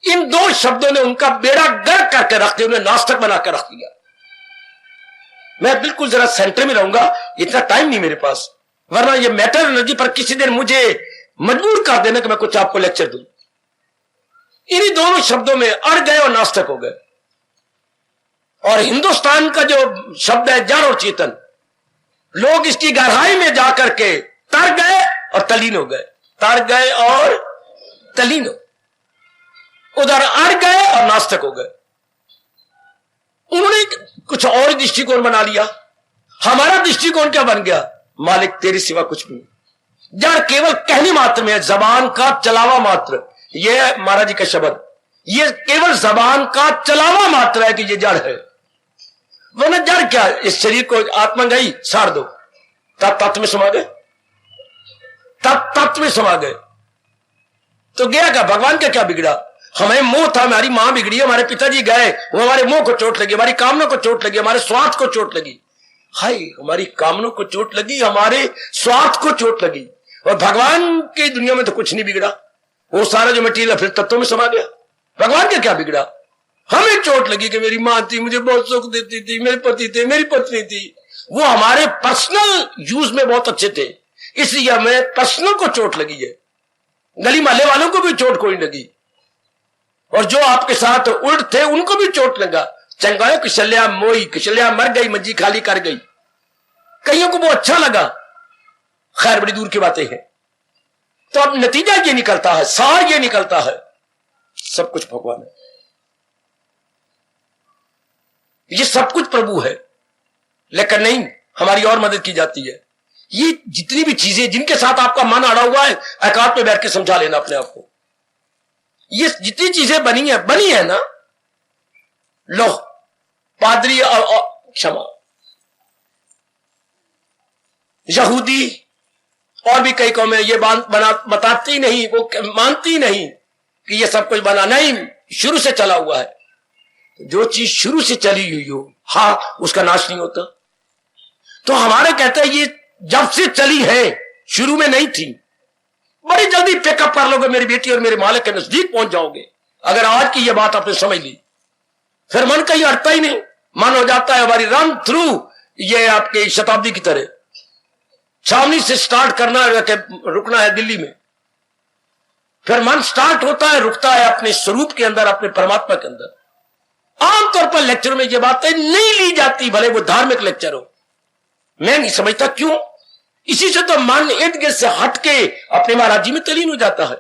इन दो शब्दों ने उनका बेड़ा गर्क करके रख दिया, उन्हें नास्तिक बनाकर रख दिया। मैं बिल्कुल जरा सेंटर में रहूंगा, इतना टाइम नहीं मेरे पास, वरना ये मैटर एनर्जी पर किसी दिन मुझे मजबूर कर देना कि मैं कुछ आपको लेक्चर दूं। इन्हीं दोनों शब्दों में अड़ गए और नास्तिक हो गए। और हिंदुस्तान का जो शब्द है जड़ और चेतन, लोग इसकी गहराई में जाकर के तर गए और तलीन हो गए, तर गए और तलीन हो, उधर अड़ गए और नास्तिक हो गए। उन्होंने कुछ और दृष्टिकोण बना लिया। हमारा दृष्टिकोण क्या बन गया? मालिक तेरे सिवा कुछ भी नहीं। जड़ केवल कहने मात्र में है, जबान का चलावा मात्र। यह महाराज जी का शब्द, यह केवल जबान का चलावा मात्र है कि यह जड़ है। वरना जड़ क्या? इस शरीर को आत्मा गई, साड़ दो, तब तत्व में समा गए, तब तत्व में समा गए तो गया क्या? भगवान का क्या बिगड़ा? हमें मोह था, हमारी मां बिगड़ी, हमारे पिताजी गए, वो हमारे मोह को चोट लगी, हमारी कामना को चोट लगी, हमारे स्वार्थ को चोट लगी। हाय, हमारी कामना को चोट लगी, हमारे स्वार्थ को चोट लगी। और भगवान की दुनिया में तो कुछ नहीं बिगड़ा, वो सारा जो मटीरियल फिर तत्वों में समा गया। भगवान का क्या बिगड़ा? हमें चोट लगी कि मेरी मां थी, मुझे बहुत सुख देती थी, मेरे पति थे, मेरी पत्नी थी, वो हमारे पर्सनल यूज में बहुत अच्छे थे, इसलिए हमें पर्सनल को चोट लगी है। गली मोहल्ले वालों को भी चोट कोई लगी, और जो आपके साथ उल्ट थे उनको भी चोट लगा। चंगायो किशल्या मोई, किशल्या मर गई, मंजी खाली कर गई। कईयों को वो अच्छा लगा। खैर, बड़ी दूर की बातें हैं। तो अब नतीजा ये निकलता है, सार ये निकलता है, सब कुछ भगवान है, ये सब कुछ प्रभु है। लेकिन नहीं, हमारी और मदद की जाती है। ये जितनी भी चीजें जिनके साथ आपका मन अड़ा हुआ है, एकांत में बैठ के समझा लेना अपने आप को। ये जितनी चीजें बनी है ना, लो, पादरी और क्षमा, यहूदी और भी कई कौमें ये बताती नहीं, वो मानती नहीं कि ये सब कुछ बना नहीं, शुरू से चला हुआ है। जो चीज शुरू से चली हुई हो, हाँ, उसका नाश नहीं होता। तो हमारे कहते हैं ये जब से चली है, शुरू में नहीं थी। बड़ी जल्दी पिकअप कर लोगे मेरी बेटी और मेरे मालिक के नजदीक पहुंच जाओगे अगर आज की ये बात आपने समझ ली। फिर मन कहीं हटता ही नहीं, मन हो जाता है हमारी रन थ्रू, ये आपके शताब्दी की तरह छावनी से स्टार्ट करना है, रुकना है दिल्ली में। फिर मन स्टार्ट होता है, रुकता है अपने स्वरूप के अंदर, अपने परमात्मा के अंदर। आमतौर पर लेक्चर में ये बातें नहीं ली जाती, भले वो धार्मिक लेक्चर हो। मैं नहीं समझता क्यों। इसी से तो मन इर्द गिर्द से हटके अपने महाराज जी में तलीन हो जाता है।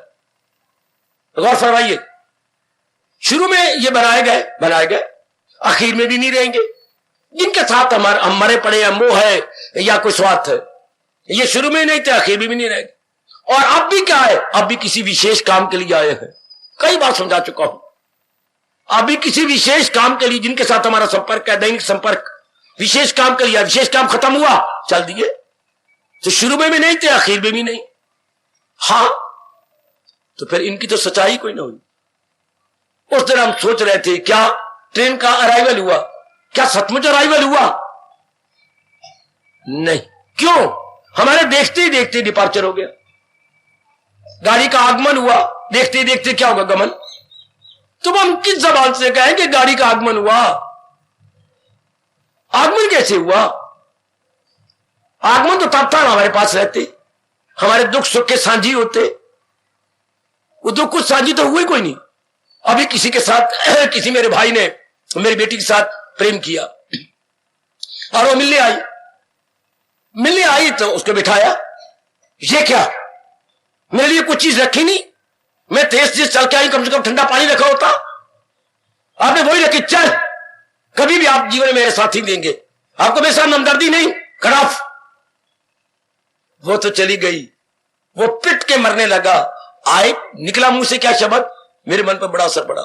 गौर फरमाइए, शुरू में ये बनाए गए, आखिर में भी नहीं रहेंगे। जिनके साथ हम मरे पड़े हैं, मोह है या कोई स्वार्थ है, ये शुरू में नहीं थे, आखिर में भी नहीं रहेंगे। और अब भी क्या है? अब भी किसी विशेष काम के लिए आए हैं। कई बार समझा चुका हूं, अभी किसी विशेष काम के लिए जिनके साथ हमारा संपर्क है, दैनिक संपर्क, विशेष काम के लिए, विशेष काम खत्म हुआ, चल दिए। तो शुरू में भी नहीं थे, आखिर में भी नहीं। हाँ, तो फिर इनकी तो सच्चाई कोई ना हुई। उस दिन हम सोच रहे थे क्या ट्रेन का अराइवल हुआ? क्या सचमुच अराइवल हुआ? नहीं। क्यों? हमारे देखते ही देखते डिपार्चर हो गया। गाड़ी का आगमन हुआ, देखते ही देखते क्या होगा? गमन। तो हम किस जबान से कहें कि गाड़ी का आगमन हुआ? आगमन कैसे हुआ? आगमन तो तब था हमारे पास रहते, हमारे दुख सुख के साझी होते। वो दुख कुछ साझी तो हुए कोई नहीं। अभी किसी के साथ किसी मेरे भाई ने मेरी बेटी के साथ प्रेम किया और वो मिलने आई तो उसको बिठाया। ये क्या, मेरे लिए कुछ चीज रखी नहीं? मैं तेज चल के आई, कम से कम ठंडा पानी रखा होता। आपने वही रखी, चल कभी भी आप जीवन में मेरे साथी देंगे, आपको मेरे साथ हमदर्दी नहीं, खराब। वो तो चली गई, वो पिट के मरने लगा। आए, निकला मुंह से क्या शब्द, मेरे मन पर बड़ा असर पड़ा।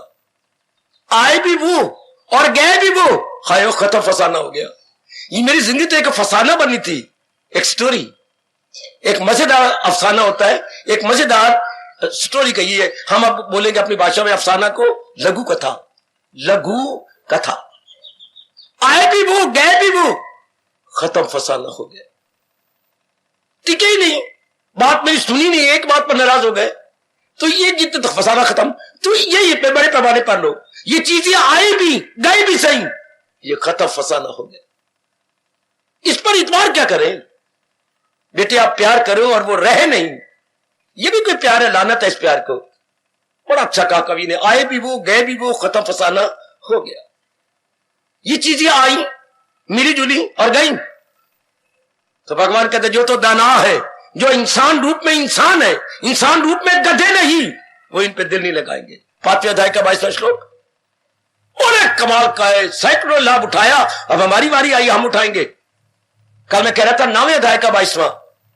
आए भी वो और गए भी वो, हाय खत्म, फसाना हो गया। ये मेरी जिंदगी तो एक फसाना बनी थी, एक स्टोरी, एक मजेदार अफसाना होता है, एक मजेदार स्टोरी कही है। हम अब बोलेंगे अपनी भाषा में अफसाना को लघु कथा। लघु कथा, आए भी वो गए भी वो, खत्म, फसाना हो गया। टिके ही नहीं, बात मेरी सुनी नहीं, एक बात पर नाराज हो गए, तो ये जितने तो फसाना खत्म। तो ये बड़े पैमाने पर लो, ये चीजें आए भी गए भी सही, ये खत्म, फसाना हो गया। इस पर इतबार क्या करें? बेटे आप प्यार करो और वो रहे नहीं, ये भी कोई प्यार है? लानत है इस प्यार को। बड़ा अच्छा कहा कवि ने, आए भी वो गए भी वो, खत्म, फसाना हो गया। ये चीजें आई, मिली जुली और गई। तो भगवान कहते जो तो दाना है, जो इंसान रूप में इंसान है, इंसान रूप में गधे नहीं, वो इन पे दिल नहीं लगाएंगे। 5वें अध्याय का 22वां श्लोक, बड़े कमाल का है, सैकड़ों लाभ उठाया, अब हमारी बारी आई, हम उठाएंगे। कल मैं कह रहा था 9वें अध्याय का 22वां,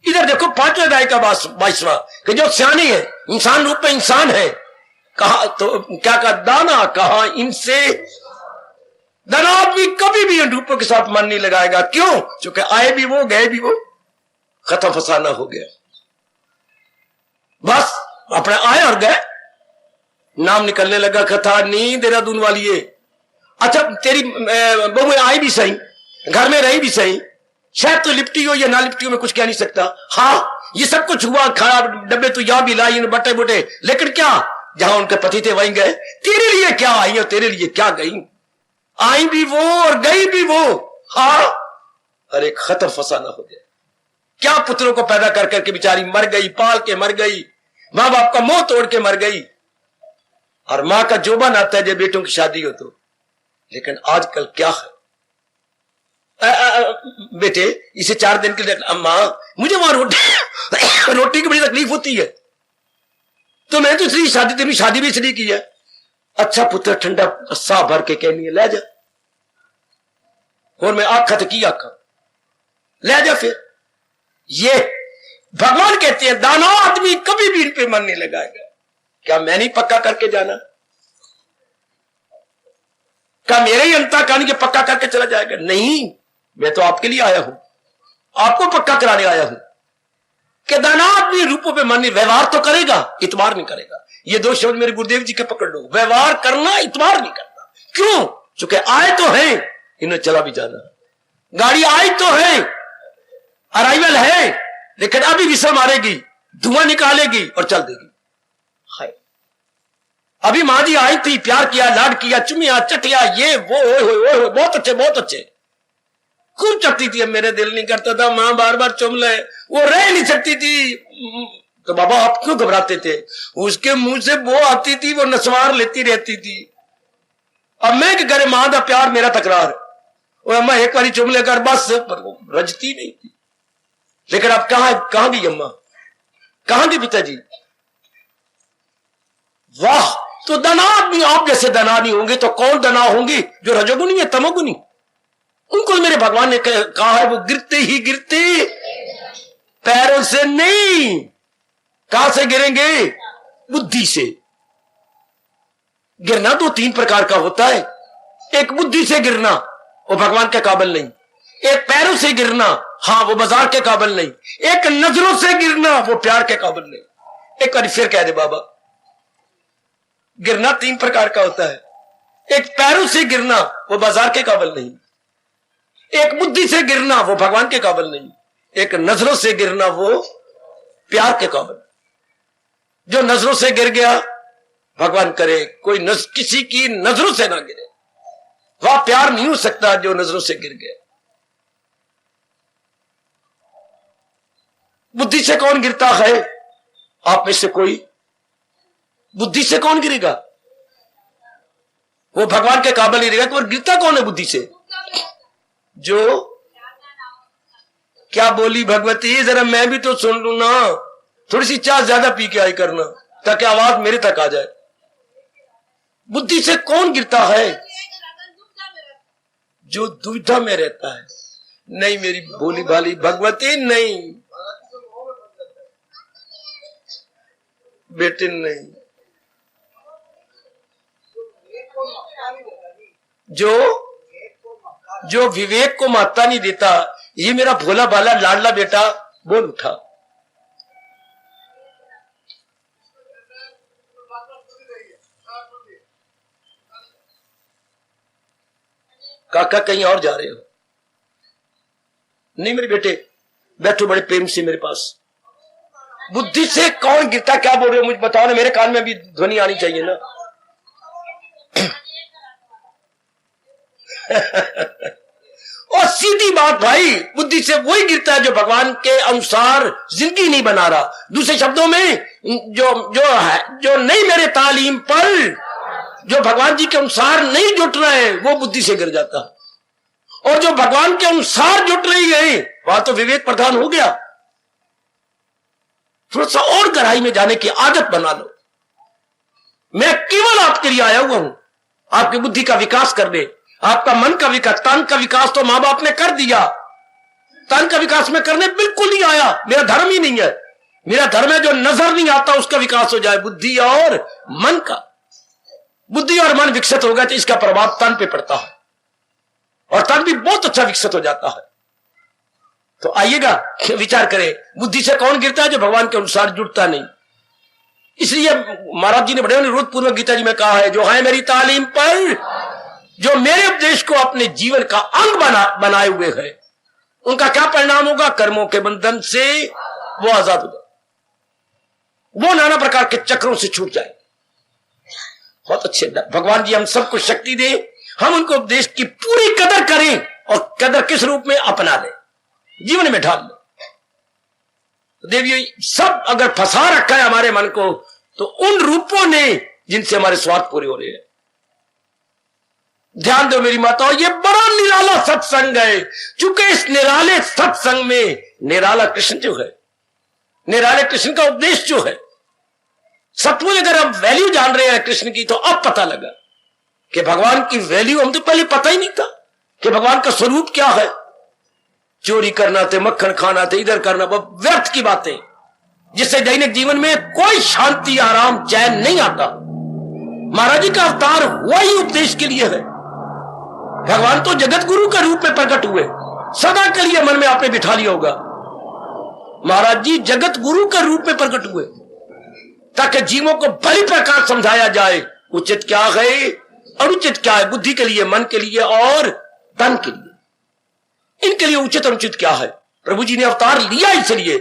इधर देखो 5वें अध्याय का 22वां, कि जो सियानी है, इंसान रूप में इंसान है, कहा तो क्या कहा, दाना कहा इनसे। दाना आदमी कभी भी इन रूपों के साथ मन नहीं लगाएगा। क्यों? क्योंकि आए भी वो गए भी वो, खत्म, फसाना हो गया। बस अपने आए और गए, नाम निकलने लगा कथा, नींद देहरादून वाली है। अच्छा तेरी बहू आई भी सही, घर में रही भी सही, शायद तो लिपटी हो या ना लिपटी हो, मैं कुछ कह नहीं सकता। हाँ ये सब कुछ हुआ, खाया डब्बे तो यहां भी लाई, बटे बुटे, लेकिन क्या, जहां उनके पति थे वहीं गए। तेरे लिए क्या आई और तेरे लिए क्या गई? आई भी वो और गई भी वो। हाँ, अरे खत्म, फसाना हो गया। क्या पुत्रों को पैदा कर करके बेचारी मर गई, पाल के मर गई, मां बाप का मुंह तोड़ के मर गई। और मां का जोबन आता है जब बेटों की शादी हो तो। लेकिन आजकल क्या है, बेटे इसे 4 दिन के लिए, अम्मा मुझे वहां रोटी की बड़ी तकलीफ होती है, तो मैं तो इसलिए शादी, तेरी शादी भी इसलिए की है। अच्छा पुत्र, ठंडा सा भर के कहनी है, ले जा। और मैं आखा तो की आखा, ले जा। फिर ये भगवान कहते हैं दाना आदमी कभी भी इन पे मन नहीं लगाएगा। क्या मैं नहीं पक्का करके जाना? क्या मेरे ही अंता कहानी के पक्का करके चला जाएगा? नहीं, मैं तो आपके लिए आया हूं, आपको पक्का कराने आया हूं कि दाना आदमी रूपों पे मन नहीं, व्यवहार तो करेगा, इतबार नहीं करेगा। ये 2 शब्द मेरे गुरुदेव जी के पकड़ लो, व्यवहार करना, इतबार नहीं करना। क्यों? क्योंकि आए तो है, इन्हें चला भी जाना। गाड़ी आई तो है, अराइवल है, लेकिन अभी विषय मारेगी, धुआं निकालेगी और चल देगी। हाय, अभी मां जी आई थी, प्यार किया, लाड किया, चुमिया, चटिया, ये वो, बहुत अच्छे, बहुत अच्छे, खूब चटती थी। अब मेरे दिल नहीं करता था मां बार बार चुम ले, वो रह नहीं सकती थी। तो बाबा आप क्यों घबराते थे? उसके मुंह से वो आती थी, वो नसवार लेती रहती थी। अब मैं क्या करे, मां का प्यार मेरा तकरार, और अम्मा एक बारी चुम लेकर बस, पर वो रजती नहीं थी। लेकिन अब कहां गई अम्मा, कहां गई पिताजी? वाह, तो दना आदमी आप जैसे दना नहीं होंगे तो कौन दना होंगी? जो रजोगुनी है, तमोगुनी, उनको मेरे भगवान ने कहा है वो गिरते ही गिरते, पैरों से नहीं। कहां से गिरेंगे? बुद्धि से। गिरना तो 3 प्रकार का होता है। एक बुद्धि से गिरना, वो भगवान के काबिल नहीं। एक पैरों से गिरना, हाँ वो बाजार के काबिल नहीं। एक नजरों से गिरना, वो प्यार के काबिल नहीं। एक बार फिर कह दे बाबा, गिरना 3 प्रकार का होता है। एक पैरों से गिरना, वो बाजार के काबिल नहीं। एक बुद्धि से गिरना, वो भगवान के काबिल नहीं। एक नजरों से गिरना, वो प्यार के काबिल। जो नजरों से गिर गया, भगवान करे कोई किसी की नजरों से ना गिरे, वह प्यार नहीं हो सकता जो नजरों से गिर गया। बुद्धि से कौन गिरता है? आप में से कोई बुद्धि से कौन गिरेगा? वो भगवान के काबिल ही रहेगा। तो वो गिरता कौन है बुद्धि से? जो क्या बोली भगवती, जरा मैं भी तो सुन लू ना, थोड़ी सी चाय ज्यादा पी के आई करना ताकि आवाज मेरे तक आ जाए। बुद्धि से कौन गिरता है? जो दुविधा में रहता है। नहीं मेरी भोली भाली भगवती, नहीं बेटे, नहीं। जो विवेक को महत्ता नहीं देता, ये मेरा भोला भाला लाडला बेटा बोल उठा। काका कहीं और जा रहे हो? नहीं मेरे बेटे, बैठो बड़े प्रेम से मेरे पास। बुद्धि से कौन गिरता, क्या बोल रहे हो मुझे बताओ ना, मेरे कान में भी ध्वनि आनी चाहिए ना। और सीधी बात भाई, बुद्धि से वही गिरता है जो भगवान के अनुसार जिंदगी नहीं बना रहा। दूसरे शब्दों में जो नहीं मेरे तालीम पर, जो भगवान जी के अनुसार नहीं जुट रहे, वो बुद्धि से गिर जाता। और जो भगवान के अनुसार जुट रही है, वहां तो विवेक प्रधान हो गया। थोड़ा सा और गहराई में जाने की आदत बना लो। मैं केवल आपके लिए आया हुआ हूं, आपकी बुद्धि का विकास करने, आपका मन का विकास। तन का विकास तो मां बाप ने कर दिया, तन का विकास में करने बिल्कुल नहीं आया। मेरा धर्म ही नहीं है। मेरा धर्म है जो नजर नहीं आता उसका विकास हो जाए, बुद्धि और मन का। बुद्धि और मन विकसित हो गया तो इसका प्रभाव तन पे पड़ता है, और तन भी बहुत अच्छा विकसित हो जाता है। तो आइएगा विचार करें, बुद्धि से कौन गिरता है? जो भगवान के अनुसार जुड़ता नहीं। इसलिए महाराज जी ने बड़े अनुरोध पूर्वक गीता जी में कहा है, जो है मेरी तालीम पर, जो मेरे उपदेश को अपने जीवन का अंग बनाए हुए है, उनका क्या परिणाम होगा? कर्मों के बंधन से वो आजाद हो जाए, वो नाना प्रकार के चक्रों से छूट जाए। बहुत अच्छे। भगवान जी हम सबको शक्ति दे, हम उनको उपदेश की पूरी कदर करें, और कदर किस रूप में? अपना लें, जीवन में ढाल लें। देवी सब अगर फंसा रखा है हमारे मन को, तो उन रूपों ने जिनसे हमारे स्वार्थ पूरे हो रहे हैं। ध्यान दो मेरी माताओं, ये बड़ा निराला सत्संग है। चूंकि इस निराले सत्संग में निराला कृष्ण जो है, निराले कृष्ण का उपदेश जो है, सचमुच अगर हम वैल्यू जान रहे हैं कृष्ण की, तो अब पता लगा कि भगवान की वैल्यू हम तो पहले पता ही नहीं था कि भगवान का स्वरूप क्या है। चोरी करना थे, मक्खन खाना थे, इधर करना, वो व्यर्थ की बातें, जिससे दैनिक जीवन में कोई शांति, आराम, चैन नहीं आता। महाराज जी का अवतार हुआ ही उपदेश के लिए है। भगवान तो जगत गुरु के रूप में प्रकट हुए, सदा के लिए मन में आपने बिठा लिया होगा। महाराज जी जगत गुरु के रूप में प्रकट हुए ताकि जीवों को भली प्रकार समझाया जाए उचित क्या है, अनुचित क्या है, बुद्धि के लिए, मन के लिए और तन के लिए। इनके लिए उचित अनुचित क्या है। प्रभु जी ने अवतार लिया इसलिए,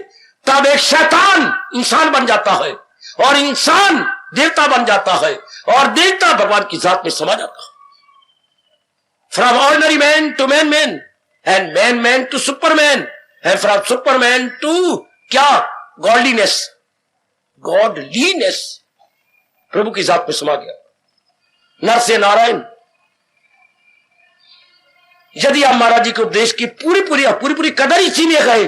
तब एक शैतान इंसान बन जाता है, और इंसान देवता बन जाता है, और देवता भगवान की जात में समा जाता है। From ordinary man to man, and man to superman, and from superman to क्या? गॉडलीनेस, गॉडलीनेस, प्रभु की जात में समा गया, नर से नारायण। यदि आप महाराज जी के उपदेश की पूरी कदर इसी में है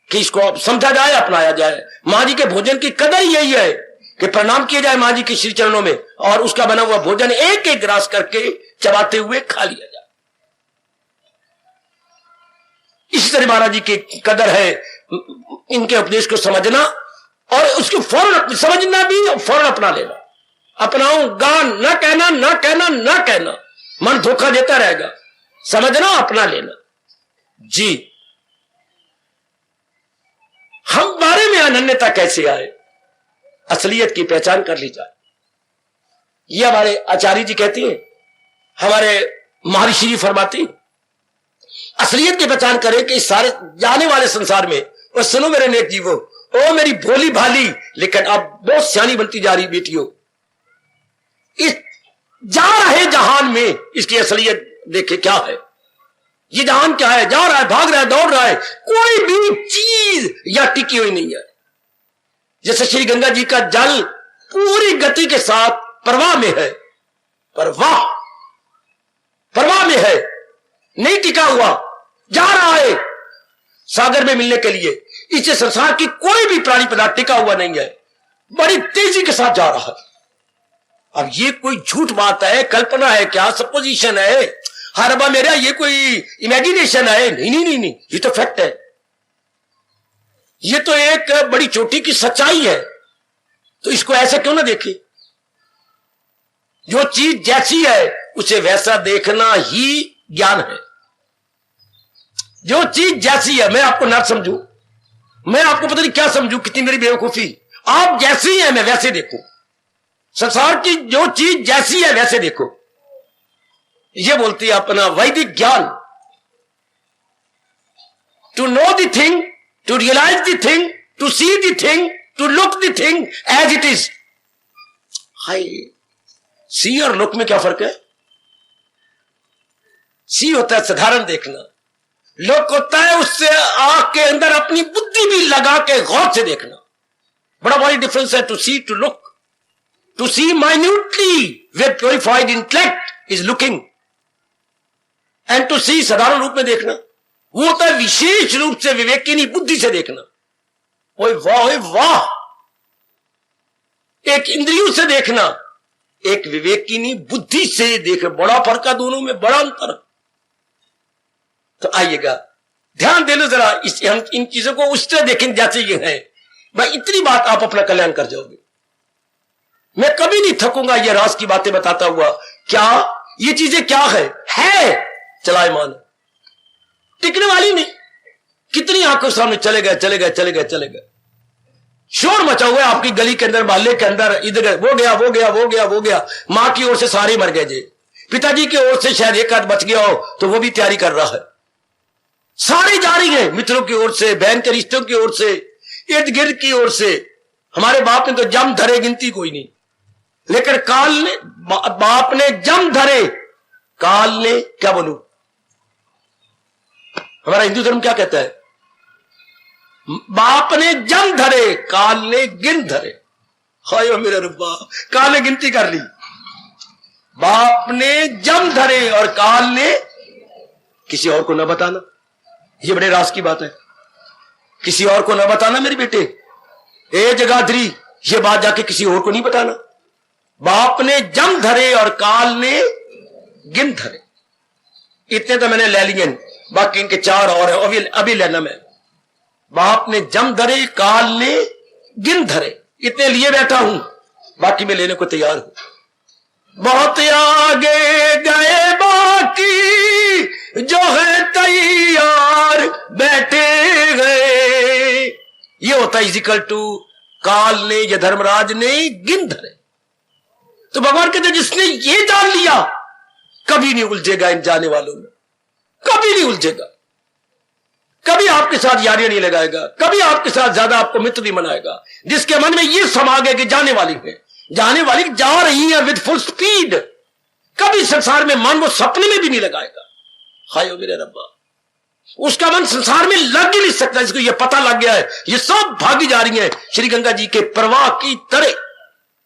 कि इसको समझा जाए, अपनाया जाए। मां जी के भोजन की कदर यही है कि प्रणाम किया जाए मां जी के श्री चरणों में, और उसका बना हुआ भोजन एक एक ग्रास करके चबाते हुए खा लिया जाए। इसी तरह महाराज जी की कदर है इनके उपदेश को समझना, और उसको फौरन समझना भी और फौरन अपना लेना। अपनाऊंगा न कहना, न कहना, न कहना, मन धोखा देता रहेगा। समझना, अपना लेना। जी, हम बारे में अनन्यता कैसे आए? असलियत की पहचान कर ली जाए। ये हमारे आचार्य जी कहती हैं, हमारे महर्षि जी फरमाती, असलियत की पहचान करें कि सारे जाने वाले संसार में। और सुनो मेरे नेक जीवो, ओ मेरी भोली भाली लेकिन अब बहुत सियानी बनती जा रही बेटियों, इस जा रहे जहान में इसकी असलियत देखे क्या है। ये जहान क्या है, जा रहा है, भाग रहा है, दौड़ रहा है, कोई भी चीज या टिकी हुई नहीं है। जैसे श्री गंगा जी का जल पूरी गति के साथ प्रवाह में है, प्रवाह में है, नहीं टिका हुआ, जा रहा है सागर में मिलने के लिए। इससे संसार की कोई भी प्राणी पदार्थ टिका हुआ नहीं है, बड़ी तेजी के साथ जा रहा है। अब ये कोई झूठ बात है, कल्पना है क्या, सपोजिशन है, हरबा मेरा ये कोई इमेजिनेशन है? नहीं नहीं नहीं, ये तो फैक्ट है, ये तो एक बड़ी चोटी की सच्चाई है। तो इसको ऐसे क्यों ना देखें? जो चीज जैसी है उसे वैसा देखना ही ज्ञान है। जो चीज जैसी है, मैं आपको ना समझू, मैं आपको पता नहीं क्या समझू, कितनी मेरी बेवकूफी। आप जैसी है मैं वैसे देखूं, संसार की जो चीज जैसी है वैसे देखो। ये बोलती है अपना वैदिक ज्ञान, to know the thing, to realise the thing, to see the thing, to look the thing as it is. हाय, सी और लुक में क्या फर्क है? सी होता है साधारण देखना, लुक होता है उससे आंख के अंदर अपनी बुद्धि भी लगा के गौर से देखना। बड़ा बड़ी डिफरेंस है to see, to look. To see minutely with purified intellect is looking, and to see साधारण रूप में देखना वो होता है विशेष रूप से विवेकिनी बुद्धि से देखना। ओए वाह, ओए वाह, एक इंद्रियों से देखना, एक विवेकिनी बुद्धि से देख, बड़ा फर्क है दोनों में, बड़ा अंतर। तो आइएगा ध्यान दे लो जरा, हम इन चीजों को उस तरह देखें जैसे ये है। भाई इतनी बात आप अपना कल्याण कर जाओगे। मैं कभी नहीं थकूंगा ये राज की बातें बताता हुआ। क्या ये चीजें क्या है चलायमान, टिकने वाली नहीं। कितनी आंखों सामने चले गए चले गए चले गए चले गए, शोर मचा हुआ है आपकी गली के अंदर, मोहल्ले के अंदर, इधर वो गया वो गया वो गया वो गया। मां की ओर से सारे मर गए जी, पिताजी की ओर से शायद एक आध बच गया हो तो वो भी तैयारी कर रहा है। सारी जा रही है, मित्रों की ओर से, बहन के रिश्तों की ओर से, इर्द गिर्द की ओर से। हमारे बाप ने तो जम धरे गिनती कोई नहीं, लेकिन काल ने, बाप ने जम धरे, काल ने क्या बोलूं, हमारा हिंदू धर्म क्या कहता है, बाप ने जम धरे, काल ने गिन धरे। हाय मेरे रब्बा, काल ने गिनती कर ली, बाप ने जम धरे और काल ने किसी और को न बताना। ये बड़े राज की बात है, किसी और को न बताना मेरे बेटे, ए जगाधरी, ये बात जाके किसी और को नहीं बताना। बाप ने जम धरे और काल ने गिन धरे। इतने तो मैंने ले लिए, बाकी इनके चार और है, अभी लेना मैं। बाप ने जम धरे, काल ने गिन धरे, इतने लिए बैठा हूं, बाकी मैं लेने को तैयार हूं। बहुत आगे गए बाकी जो है तैयार बैठे गए। ये होता है इजिकल टू काल ने या धर्मराज ने गिन धरे। तो भगवान कहते जिसने ये जान लिया कभी नहीं उलझेगा इन जाने वालों में, कभी नहीं उलझेगा, कभी आपके साथ यारियां नहीं लगाएगा, कभी आपके साथ ज्यादा आपको मित्र नहीं बनाएगा। जिसके मन में ये समा गया कि जाने वाली है, जाने वाली जा रही है विद फुल स्पीड, कभी संसार में मन वो सपने में भी नहीं लगाएगा। हाय मेरे रब्बा, उसका मन संसार में लग ही नहीं सकता। जिसको ये पता लग गया है ये सब भागी जा रही है श्री गंगा जी के प्रवाह की तरह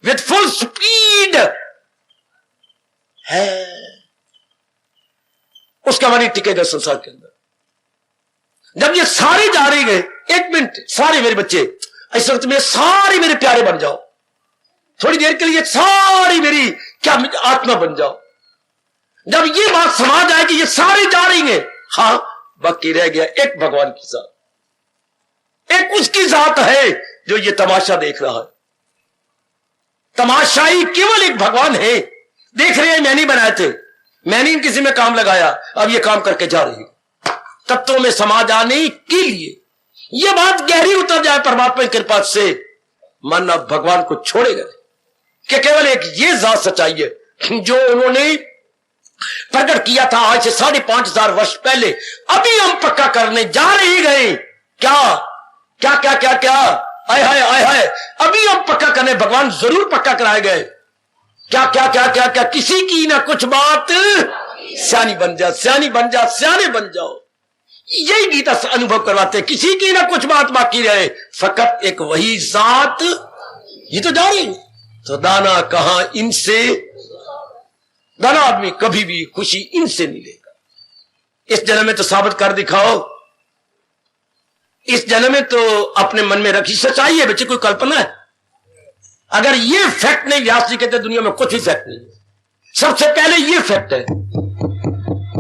विद फुल स्पीड है, उसका मन ही टिकेगा संसार के अंदर। जब ये सारे जा रहे गए, एक मिनट, सारे मेरे बच्चे इस वक्त में सारे मेरे प्यारे बन जाओ, थोड़ी देर के लिए सारी मेरी क्या आत्मा बन जाओ। जब ये बात समा जाए कि ये सारे जा रही हैं, हाँ बाकी रह गया एक भगवान की जात, एक उसकी जात है जो ये तमाशा देख रहा है। तमाशाई केवल एक भगवान है। देख रहे हैं मैंने बनाए थे, मैंने किसी में काम लगाया, अब ये काम करके जा रही है तत्वों में समा जाने के लिए। यह बात गहरी उतर जाए परमात्मा की कृपा से, मन अब भगवान को छोड़ेगा कि केवल एक ये जात सच्चाई है जो उन्होंने प्रकट किया था आज से 5,500 वर्ष पहले। अभी हम पक्का करने जा रहे गए। क्या क्या क्या क्या क्या आय हाय आय हाय, अभी हम पक्का करने, भगवान जरूर पक्का कराए गए। क्या क्या क्या क्या क्या, किसी की ना कुछ बात सियानी बन जा, सियानी बन जा, सियाने बन जाओ। यही गीता से अनुभव करवाते, किसी की ना कुछ बात बाकी रहे, फकत एक वही जात ये तो जा रही। तो दाना कहां इनसे, दाना आदमी कभी भी खुशी इनसे मिलेगा। इस जन्म में तो साबित कर दिखाओ, इस जन्म में तो अपने मन में रखी। सच्चाई है बच्चे, कोई कल्पना है? अगर ये फैक्ट नहीं, व्यास जी कहते दुनिया में कुछ भी फैक्ट नहीं। सबसे पहले ये फैक्ट है,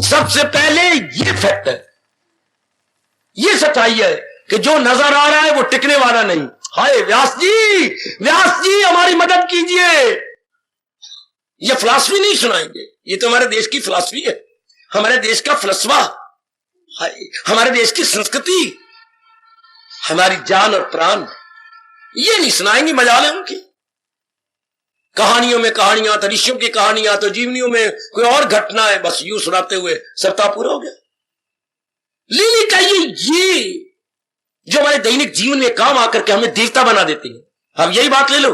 सबसे पहले ये फैक्ट है, ये सच्चाई है कि जो नजर आ रहा है वो टिकने वाला नहीं। हाय व्यास जी, व्यास जी हमारी मदद कीजिए। ये फिलॉसफी नहीं सुनाएंगे, ये तो हमारे देश की फिलॉसफी है, हमारे देश का फलसफा, हाय हमारे देश की संस्कृति, हमारी जान और प्राण। ये नहीं सुनाएंगे, मजाल है उनकी। कहानियों में कहानियां, तो ऋषियों की कहानियां, तो जीवनियों में कोई और घटना है, बस यूं सुनाते हुए सप्ताह पूरा हो गया। लीली कहिए ये जो हमारे दैनिक जीवन में काम आकर के हमें देवता बना देती है। अब यही बात ले लो,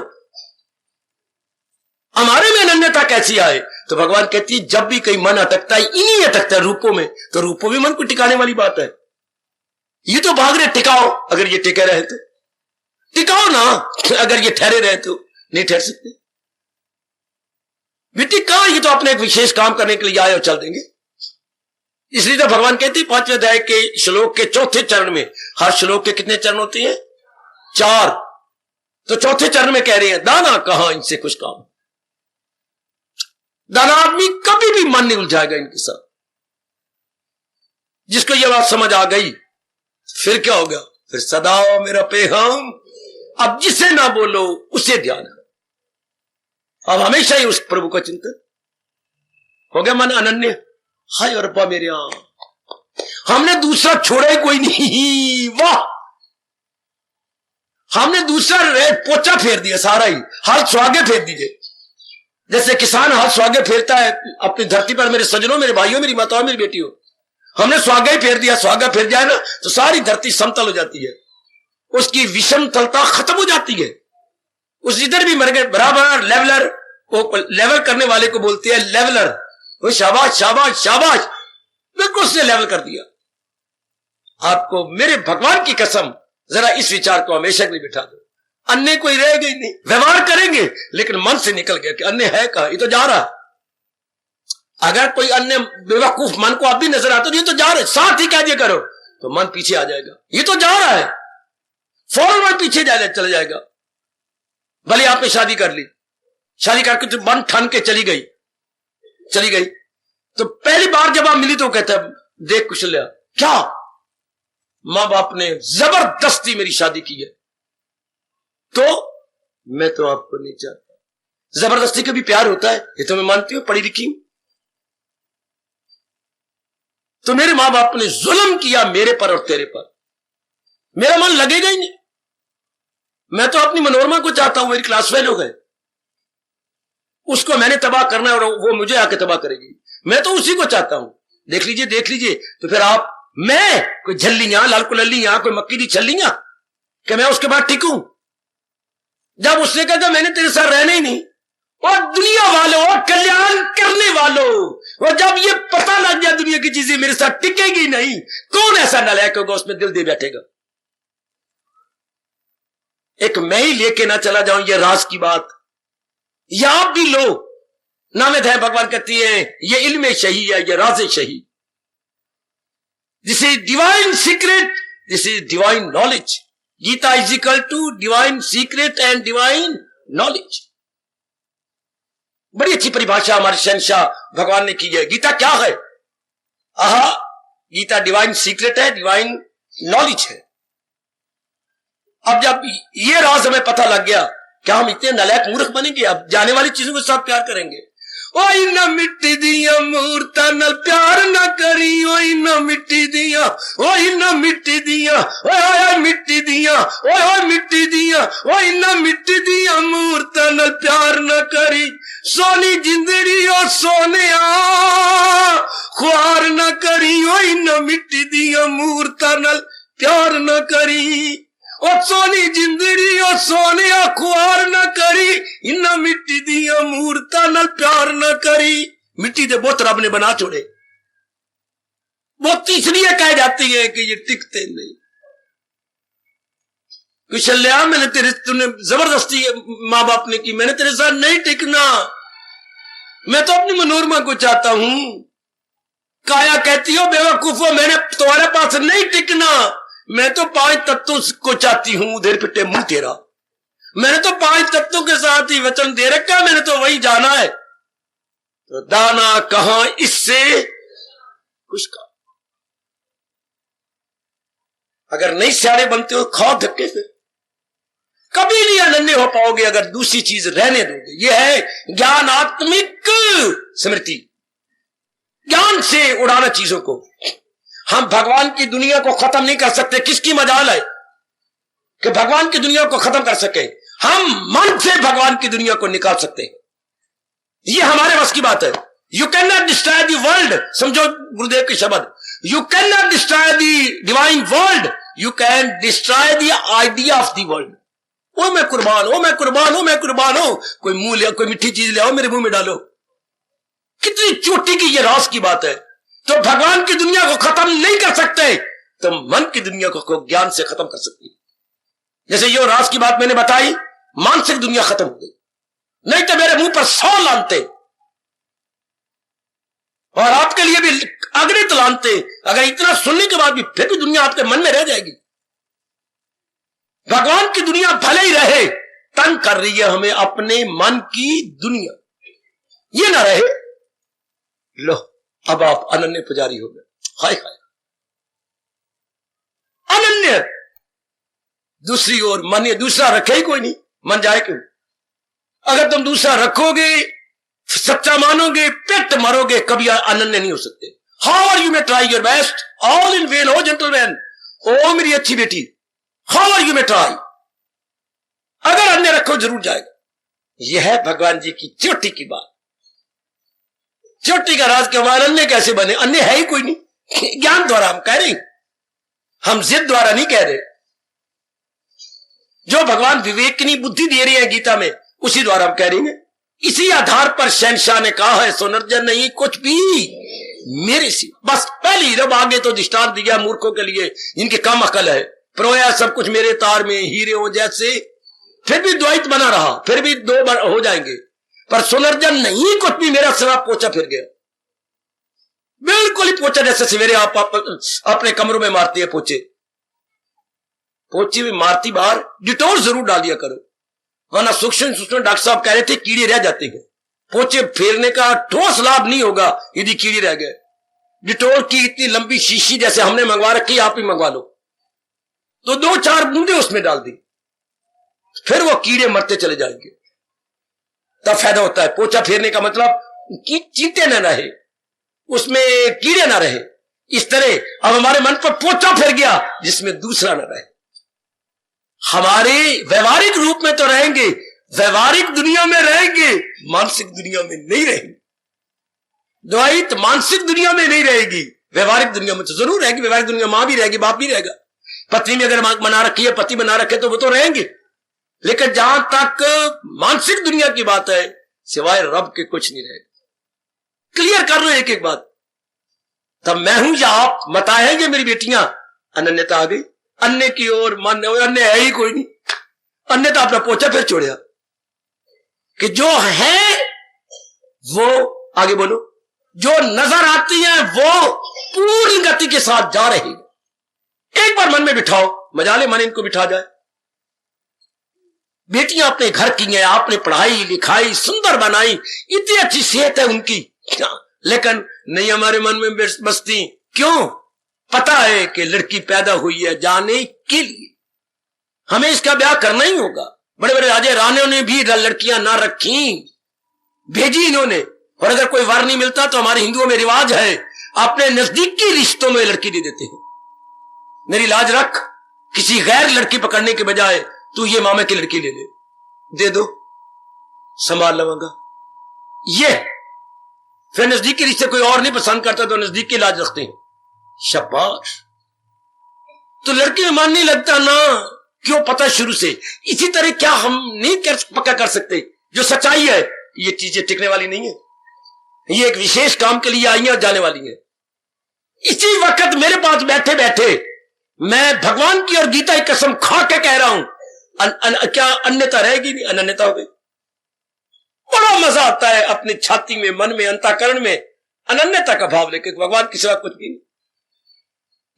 हमारे में अनन्यता कैसी आए? तो भगवान कहती है जब भी कहीं मन अटकता है, इन्हीं अटकता है रूपों में, तो रूपों में मन को टिकाने वाली बात है। ये तो भाग रहे, टिकाओ, अगर ये टिके रहे तो टिकाओ ना, अगर ये ठहरे रहे तो नहीं ठहर सकते। टिका, ये तो अपने एक विशेष काम करने के लिए आए और चल देंगे। इसलिए तो भगवान कहते हैं 5वें अध्याय के श्लोक के 4थे चरण में, हर श्लोक के कितने चरण होते हैं? 4। तो 4थे चरण में कह रहे हैं दाना कहां इनसे कुछ काम। दाना आदमी कभी भी मन नहीं उलझाएगा इनके साथ। जिसको यह बात समझ आ गई, फिर क्या होगा? फिर सदा मेरा पेहम, अब जिसे ना बोलो उसे ध्यान है। अब हमेशा ही उस प्रभु का चिंतन हो गया, मन अनन्य। हाय और अब्बा मेरे यहां हमने दूसरा छोड़ा ही कोई नहीं। वाह, हमने दूसरा पोचा फेर दिया सारा ही, हाल स्वागे फेर दीजिए। जैसे किसान हाल स्वागे फेरता है अपनी धरती पर, मेरे सजनों, मेरे भाइयों, मेरी माताओं, मेरी बेटियों, हमने स्वागा ही फेर दिया। स्वागा फेर जाए ना तो सारी धरती समतल हो जाती है, उसकी विषमतलता खत्म हो जाती है। उस इधर भी मर गए बराबर। लेवलर, वो लेवल करने वाले को बोलते हैं लेवलर। वो शाबाश शाबाश शाबाश, बिल्कुल उसने लेवल कर दिया। आपको मेरे भगवान की कसम, जरा इस विचार को हमेशा के लिए बिठा दो, अन्य कोई रहेगा ही नहीं। व्यवहार करेंगे लेकिन मन से निकल गया कि अन्य है कहां, ये तो जा रहा। अगर कोई अन्य बेवकूफ मन को अब भी नजर आता, ये तो जा रहे, साथ ही क्या करो तो मन पीछे आ जाएगा। ये तो जा रहा है, फौरन मन पीछे चला जाएगा। भले आपने शादी कर ली, शादी करके तो मन ठन के चली गई, तो पहली बार जब आप मिली तो कहता है देख कुशल्या, क्या मां बाप ने जबरदस्ती मेरी शादी की है, तो मैं तो आपको नहीं चाहता। जबरदस्ती का भी प्यार होता है, ये तो मैं मानती हूं, पढ़ी लिखी हूं। तो मेरे मां बाप ने जुल्म किया मेरे पर और तेरे पर, मेरा मन लगेगा ही नहीं। मैं तो अपनी मनोरमा को चाहता हूं, मेरी क्लास फेल हो गए, उसको मैंने तबाह करना है और वो मुझे आके तबाह करेगी। मैं तो उसी को चाहता हूं। देख लीजिए। तो फिर आप, मैं कोई झल्लियां, लाल कुलल्लियां, कोई मक्की दी छल्लियां, क्या मैं उसके बाद टिकूं? जब उसने कहा मैंने तेरे साथ रहना ही नहीं, और दुनिया वालों और कल्याण करने वालों, और जब ये पता लग गया दुनिया की चीजें मेरे साथ टिकेगी नहीं, कौन ऐसा नालायक होगा उसमें दिल दे बैठेगा? एक मैं ही लेके ना चला जाऊं ये राज की बात, या आप भी लो। नामे है भगवान कहती है ये इल्म शही है, ये राज शही। This is divine secret, this is divine knowledge. Gita is equal to divine secret and divine knowledge. बड़ी अच्छी परिभाषा हमारे शहंशाह भगवान ने की है। गीता क्या है? आहा, गीता डिवाइन सीक्रेट है, डिवाइन नॉलेज है। अब जब ये राज हमें पता लग गया, क्या हम इतने नालायक मूर्ख बनेंगे? अब जाने वाली चीजों के साथ प्यार करेंगे। ओई ना मिट्टी दिया मूर्ता नल प्यार ना करी, ओई ना मिट्टी दिया, ओई ना मिट्टी दिया, ओए मिट्टी दिया, ओए मिट्टी दिया, ओई ना मिट्टी दिया मूर्ता नल प्यार ना करी। सोनी जिंदड़ी ओ सोने ख्वार ना करी, ओई ना मिट्टी दिया मूर्ता नल प्यार ना करी। और सोनी जिंदड़ी और सोने खुआर न करी, इन्ना मिट्टी दिया मूर्ता नल प्यार न करी। मिट्टी दे बुत रब ने बना छोड़े। बुत इसलिए कह जाती है कि ये टिकते नहीं। कुशल्या मैंने तूने जबरदस्ती मां बाप ने की, मैंने तेरे साथ नहीं टिकना, मैं तो अपनी मनोरमा को चाहता हूं। काया कहती हो बेवकूफो, मैंने तुम्हारे पास नहीं टिकना, मैं तो 5 तत्वों को चाहती हूं। उधर पिटे मुंह तेरा, मैंने तो 5 तत्वों के साथ ही वचन दे रखा, मैंने तो वही जाना है। तो दाना कहां इससे कुछ का, अगर नहीं सियारे बनते हो खाओ धक्के से, कभी नहीं अनन्य हो पाओगे अगर दूसरी चीज रहने दोगे। यह है ज्ञानात्मिक स्मृति, ज्ञान से उड़ाना चीजों को। हम भगवान की दुनिया को खत्म नहीं कर सकते, किसकी मजाल है कि भगवान की दुनिया को खत्म कर सके। हम मन से भगवान की दुनिया को निकाल सकते हैं, ये हमारे बस की बात है। You can not destroy the world, समझो गुरुदेव के शब्द, you can not destroy the divine world, you can destroy the idea of the world. ओ मैं कुर्बान हो, मैं कुर्बान हो, मैं कुर्बान हो, कोई मुंह ले, कोई मीठी चीज ले आओ मेरे मुंह में डालो। कितनी चोटी की ये रास की बात है। तो भगवान की दुनिया को खत्म नहीं कर सकते, तो मन की दुनिया को ज्ञान से खत्म कर सकती। जैसे ये रास की बात मैंने बताई, मानसिक दुनिया खत्म हो गई, नहीं तो मेरे मुंह पर 100 लानते और आपके लिए भी अगणित लानते, अगर इतना सुनने के बाद भी फिर भी दुनिया आपके मन में रह जाएगी। भगवान की दुनिया भले ही रहे, तंग कर रही है हमें अपने मन की दुनिया, ये ना रहे। लो अब आप अनन्य पुजारी हो गए, हाय हाय अनन्य। दूसरी ओर मन ये दूसरा रखे ही कोई नहीं, मन जाए क्यों? अगर तुम दूसरा रखोगे, सच्चा मानोगे, पेट मरोगे, कभी अनन्य नहीं हो सकते। How are you may try your best, all in vain oh gentleman, ओ मेरी अच्छी बेटी, how are you may try. अगर अन्य रखो जरूर जाएगा। यह है भगवान जी की चोटी की बात, चोटी का राज के बाद अन्य कैसे बने? अन्य है ही कोई नहीं, ज्ञान द्वारा हम कह रहे हैं, हम जिद द्वारा नहीं कह रहे। जो भगवान विवेकनी बुद्धि दे रही है गीता में, उसी द्वारा हम कह रहे हैं। इसी आधार पर शहनशाह ने कहा है सुनर्जन नहीं कुछ भी मेरे सिवा। बस पहली रब आगे तो दृष्टांत दिया मूर्खों के लिए, इनके कम अकल है, प्रोया सब कुछ मेरे तार में हीरे हो जैसे, फिर भी द्वैत बना रहा, फिर भी 2 हो जाएंगे, पर सुनर्जन नहीं कुछ भी मेरा सिवा। पोछा फिर गया, बिल्कुल ही पोछा जैसे सवेरे आप अपने कमरों में मारती है पोछे, पोछी में मारती बाहर डिटोल जरूर डाल दिया करो, वरना सूक्ष्म सूक्ष्म डॉक्टर साहब कह रहे थे कीड़े रह जाते हैं। पोछे फेरने का ठोस लाभ नहीं होगा यदि कीड़े रह गए। डिटोल की इतनी लंबी शीशी जैसे हमने मंगवा रखी, आप ही मंगवा लो, तो 2-4 बूंदे उसमें डाल दी, फिर वो कीड़े मरते चले जाएंगे, तब फायदा होता है। पोछा फेरने का मतलब कि चींटे न रहे, उसमें कीड़े ना रहे। इस तरह अब हमारे मन पर पोछा फेर गया जिसमें दूसरा न रहे। हमारे व्यवहारिक रूप में तो रहेंगे, व्यवहारिक दुनिया में रहेंगे, मानसिक दुनिया में नहीं रहेंगे। द्वैत मानसिक दुनिया में नहीं रहेगी, व्यवहारिक दुनिया में तो जरूर रहेगी। व्यवहारिक दुनिया मां भी रहेगी, बाप भी रहेगा, पत्नी में अगर बना रखी है, पति बना रखे तो वो तो रहेंगे। लेकिन जहां तक मानसिक दुनिया की बात है, सिवाय रब के कुछ नहीं रहेगा। क्लियर कर लो एक एक बात। तब मैं हूं या आप, मता है ये मेरी बेटियां, अनन्यता आ गई। अन्य की ओर मन, अन्य है ही कोई नहीं, अन्य तो अपना पोछा फिर छोड़िया कि जो है वो, आगे बोलो, जो नजर आती है वो पूर्ण गति के साथ जा रही है। एक बार मन में बिठाओ, मजाले मन इनको बिठा जाए। बेटियां अपने घर की हैं, आपने पढ़ाई लिखाई सुंदर बनाई, इतनी अच्छी सेहत है उनकी, लेकिन नहीं हमारे मन में बसती। क्यों? पता है कि लड़की पैदा हुई है जाने के लिए, हमें इसका ब्याह करना ही होगा। बड़े बड़े राजे रानियों ने भी लड़कियां ना रखी, भेजी इन्होंने। और अगर कोई वर नहीं मिलता तो हमारे हिंदुओं में रिवाज है, अपने नजदीकी रिश्तों में लड़की दे देते हैं। मेरी लाज रख, किसी गैर लड़की पकड़ने के बजाय तू ये मामे की लड़की ले ले, दे दो, संभाल लूंगा। ये फिर नजदीकी रिश्ते कोई और नहीं पसंद करता तो नजदीक की लाज रखते हैं, शाबाश। तो लड़की में मन नहीं लगता ना, क्यों? पता शुरू से। इसी तरह क्या हम नहीं पक्का कर सकते जो सच्चाई है, ये चीजें टिकने वाली नहीं है। ये एक विशेष काम के लिए आई हैं और जाने वाली हैं। इसी वक्त मेरे पास बैठे बैठे मैं भगवान की और गीता की कसम खा के कह रहा हूं, क्या अन्यता रहेगी? नहीं, अनन्यता हो गई। बड़ा मजा आता है अपनी छाती में, मन में, अंतःकरण में अनन्यता का भाव लेके, भगवान के सिवा कुछ भी नहीं।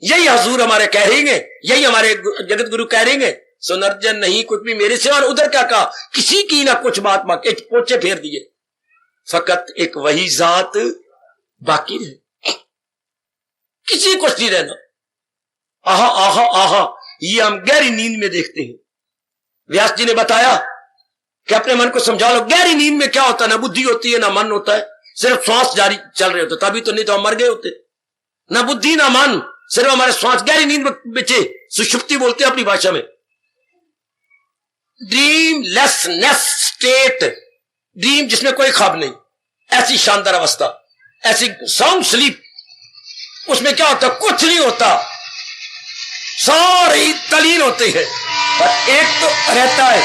यही हजूर हमारे कह रहेंगे, यही हमारे जगत गुरु कह रहेंगे, सुनर्जन नहीं कुछ भी मेरे सिवा। उधर क्या कहा? किसी की ना कुछ बात बाकी, एक पोचे फेर दिए, फकत एक वही जात बाकी रहे, किसी कुछ नहीं रहना। आहा आहा आहा, ये हम गहरी नींद में देखते हैं। व्यास जी ने बताया कि अपने मन को समझा लो। गहरी नींद में क्या होता है? ना बुद्धि होती है, ना मन होता है, सिर्फ श्वास जारी चल रहे होते, तभी तो, नहीं तो हम मर गए होते। ना बुद्धि ना मन, सिर्फ हमारे श्वास। गहरी नींद में बचे, सुषुप्ति बोलते हैं अपनी भाषा में। ड्रीमलेसनेस स्टेट, ड्रीम जिसमें कोई ख्वाब नहीं, ऐसी शानदार अवस्था, ऐसी साउंड स्लीप। उसमें क्या होता? कुछ नहीं होता, सारे तलीन होते हैं, पर एक तो रहता है,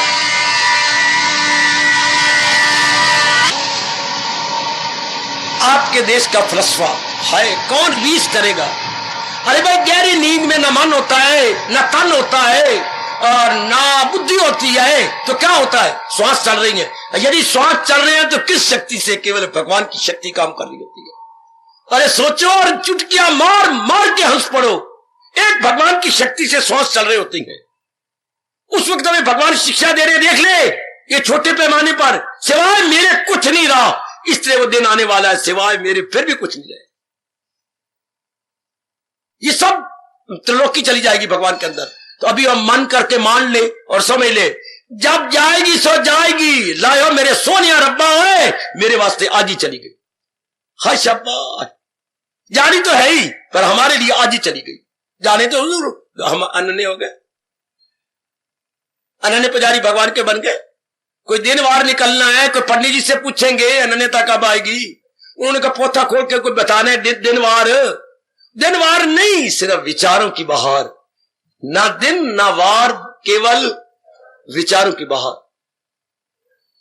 आपके देश का फलसफा है, कौन बीस करेगा? अरे भाई, गहरी नींद में न मन होता है, न तन होता है और ना बुद्धि होती है, तो क्या होता है? श्वास चल रही है। यदि श्वास चल रहे हैं तो किस शक्ति से? केवल भगवान की शक्ति काम कर रही होती है। अरे सोचो और चुटकियां मार मार के हंस पड़ो, एक भगवान की शक्ति से श्वास चल रहे होती है। उस वक्त हमें भगवान शिक्षा दे रहे, देख ले, ये छोटे पैमाने पर सिवाय मेरे कुछ नहीं रहा, इसलिए वो दिन आने वाला है सिवाय मेरे फिर भी कुछ नहीं रहे। ये सब त्रिलोकी चली जाएगी भगवान के अंदर। तो अभी हम मन करके मान ले और समझ ले, जब जाएगी सो जाएगी। लायो मेरे सोनिया रब्बा है, मेरे वास्ते आज ही चली गई। हाय शब्बा, जानी तो है ही, पर हमारे लिए आज ही चली गई। जाने तो हुजूर हम अनन्य हो गए, अनन्य पुजारी भगवान के बन गए। कोई दिन वार निकलना है, कोई पंडित जी से पूछेंगे अनन्यता कब आएगी, उन्होंने कहा पोथा खोल के कोई बताने दिन वार नहीं, सिर्फ विचारों की बहार। ना दिन ना वार, केवल विचारों की बहार।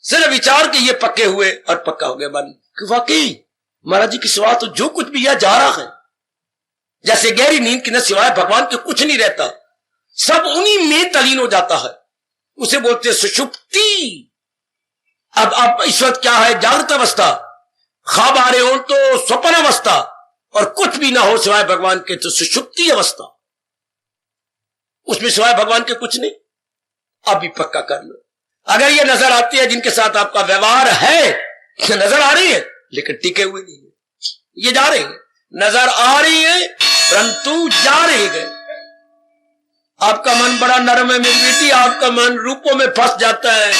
सिर्फ विचार के ये पक्के हुए और पक्का हो गया मन कि वाकई महाराज जी की सिवा तो जो कुछ भी यह जा रहा है, जैसे गहरी नींद की न सिवाय भगवान के कुछ नहीं रहता, सब उन्हीं में तलीन हो जाता है। उसे बोलते हैं सुषुप्ति। अब इस वक्त क्या है? जागृत अवस्था, ख्वाब आ रहे हो तो स्वप्न अवस्था, और कुछ भी ना हो सिवाय भगवान के तो सुषुप्ति अवस्था। उसमें सिवाय भगवान के कुछ नहीं। अब भी पक्का कर लो। अगर ये नजर आती है जिनके साथ आपका व्यवहार है, नजर आ रही है लेकिन टिके हुए नहीं है, ये जा रहे हैं, नजर आ रही है परंतु जा रहे गए। आपका मन बड़ा नरम है मेरी बेटी, आपका मन रूपों में फंस जाता है।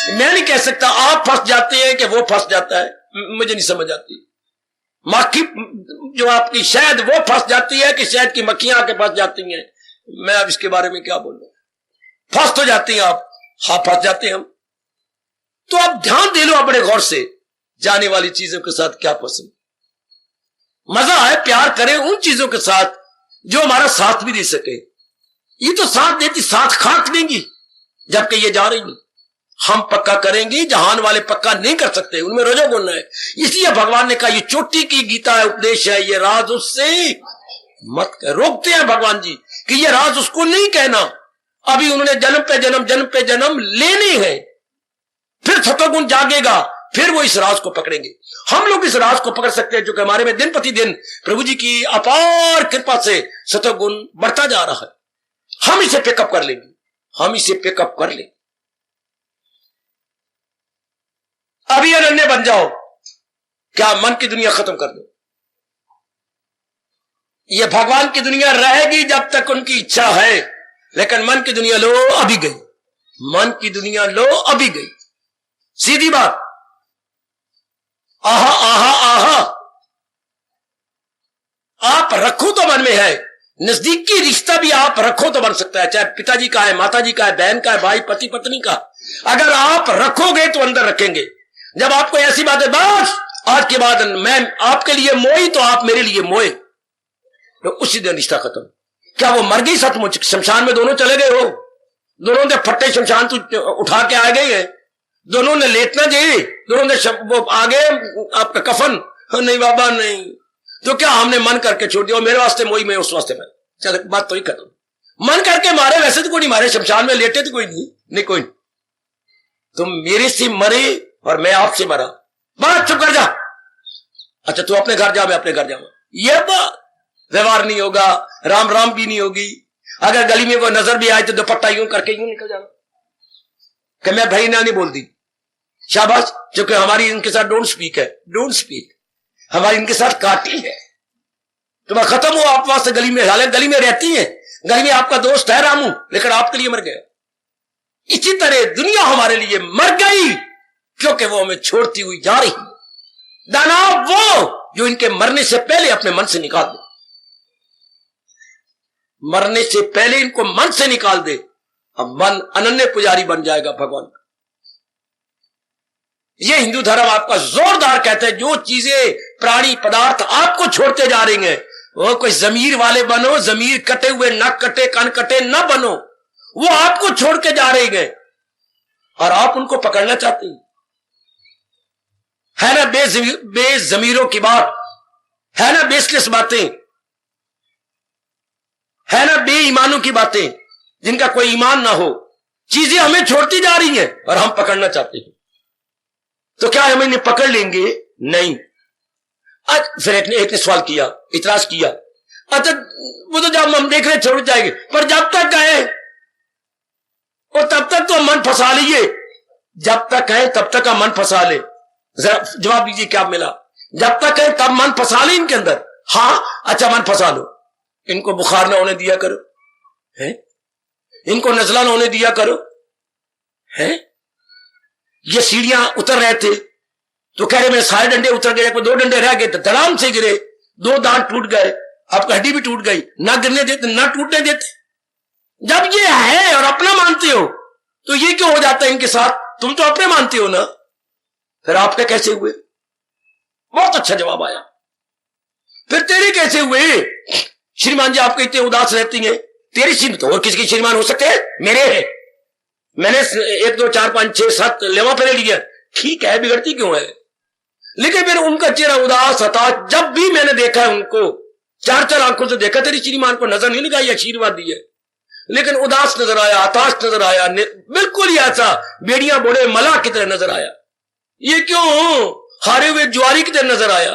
मैं नहीं कह सकता आप फंस जाते हैं कि वो फंस जाता है, मुझे नहीं समझ आती। मक्खी जो आपकी शहद वो फंस जाती है कि शहद की मक्खियां आके फंस जाती हैं, मैं अब इसके बारे में क्या बोलूं। फंस तो जाती हैं आप, हाँ फंस जाते हैं हम। तो आप ध्यान दे लो अपने गौर से, जाने वाली चीजों के साथ क्या पसंद। मजा है, प्यार करें उन चीजों के साथ जो हमारा साथ भी दे सके। ये तो साथ देती, साथ खाक देंगी, जबकि ये जा रही नहीं। हम पक्का करेंगे, जहान वाले पक्का नहीं कर सकते, उनमें रजोगुण है। इसलिए भगवान ने कहा ये चोटी की गीता है, उपदेश है, ये राज उससे मत कह। रोकते हैं भगवान जी कि ये राज उसको नहीं कहना। अभी उन्होंने जन्म पे जन्म लेने हैं, फिर सतोगुण जागेगा, फिर वो इस राज को पकड़ेंगे। हम लोग इस राज को पकड़ सकते हैं, जो कि हमारे में दिन प्रतिदिन प्रभु जी की अपार कृपा से सतोगुण बढ़ता जा रहा है। हम इसे पिकअप कर लेंगे, हम इसे पिकअप कर लेंगे। अभी अनन्य बन जाओ, क्या मन की दुनिया खत्म कर दो। ये भगवान की दुनिया रहेगी जब तक उनकी इच्छा है, लेकिन मन की दुनिया लो अभी गई, मन की दुनिया लो अभी गई, सीधी बात। आहा आहा आहा, आप रखो तो मन में है, नजदीकी रिश्ता भी आप रखो तो बन सकता है, चाहे पिताजी का है, माताजी का है, बहन का है, भाई पति पत्नी का। अगर आप रखोगे तो अंदर रखेंगे। जब आपको ऐसी बात है बस आज के बाद मैं आपके लिए मोई तो आप मेरे लिए मोए, तो उसी दिन रिश्ता खत्म। क्या वो मर गई सचमुच? शमशान में दोनों चले गए हो, दोनों ने फट्टे शमशान उठा के आ गए हैं, दोनों ने लेटना चाहिए, दोनों ने वो आगे आपका कफन, नहीं बाबा नहीं, तो क्या हमने मन करके छोड़ दिया, मेरे वास्ते मोई में उस वास्ते मैं, चल बात तो ही खत्म। मन करके मारे, वैसे तो कोई नहीं मारे, शमशान में लेटे तो कोई नहीं कोई नहीं। तुम मेरे से मरे और मैं आपसे मरा, बात चुप कर जा। अच्छा तू अपने घर जा, मैं अपने घर जाऊंगा, यह बात व्यवहार नहीं होगा, राम राम भी नहीं होगी। अगर गली में वो नजर भी आए तो दुपट्टा यूं करके यूं निकल जाना कि मैं भाई ना नहीं बोल दी, शाबाश, क्योंकि हमारी इनके साथ डोंट स्पीक है, डोंट स्पीक, हमारी इनके साथ काटी है। तुम खत्म हो आप वास्ते गली में, हालांकि गली में रहती है, गली में आपका दोस्त है रामू, लेकिन आपके लिए मर गया। इसी तरह दुनिया हमारे लिए मर गई क्योंकि वो हमें छोड़ती हुई जा रही। दानव वो जो इनके मरने से पहले अपने मन से निकाल दे, मरने से पहले इनको मन से निकाल दे, अब मन अनन्य पुजारी बन जाएगा भगवान का। ये हिंदू धर्म आपका जोरदार कहते हैं, जो चीजें प्राणी पदार्थ आपको छोड़ते जा रही हैं, वो कोई जमीर वाले बनो, जमीर कटे हुए नक कटे कान कटे न बनो, वो आपको छोड़ के जा रही हैं और आप उनको पकड़ना चाहते हैं। है ना बेजमीरों की बात, है ना बेसलेस बातें, है ना बेईमानों की बातें, जिनका कोई ईमान ना हो, चीजें हमें छोड़ती जा रही हैं और हम पकड़ना चाहते हैं। तो क्या हम इन्हें पकड़ लेंगे? नहीं। आज फिर एक ने सवाल किया, इतराज किया, अच्छा वो तो जब हम देख रहे छोड़ जाएंगे, पर जब तक गए और तब तक तो मन फंसा लीजिए, जब तक है तब तक का मन फंसा ले। जरा जवाब दीजिए क्या मिला? जब तक है तब मन फंसा ले इनके अंदर। हाँ अच्छा मन फंसा लो, इनको बुखार ना होने दिया करो, है इनको नजला ना होने दिया करो, है ये सीढ़ियां उतर रहे थे तो कह रहे मेरे सारे डंडे उतर गए, 2 डंडे रह गए तो धड़ाम से गिरे, 2 दांत टूट गए, आपकी हड्डी भी टूट गई, ना गिरने देते ना टूटने देते। जब ये है और अपना मानते हो तो ये क्यों हो जाता है इनके साथ? तुम तो अपने मानते हो ना, फिर आपके कैसे हुए? बहुत अच्छा जवाब आया। फिर तेरे कैसे हुए? श्रीमान जी आपके इतने उदास रहती हैं, तेरी श्रीमान तो और किसकी श्रीमान हो सकते हैं? मेरे है, मैंने 1 2 4 5 6 7 लेवा पहले लिया, ठीक है, बिगड़ती क्यों है? लेकिन फिर उनका चेहरा उदास था। जब भी मैंने देखा है उनको, 4 आंखों से देखा, तेरी श्रीमान को नजर नहीं लगाई, आशीर्वाद दिए, लेकिन उदास नजर आया, हताश नजर आया, बिल्कुल ही ऐसा बेड़ियां बोड़े मला की तरह नजर आया। ये क्यों? हारे हुए ज्वारी की तरह नजर आया।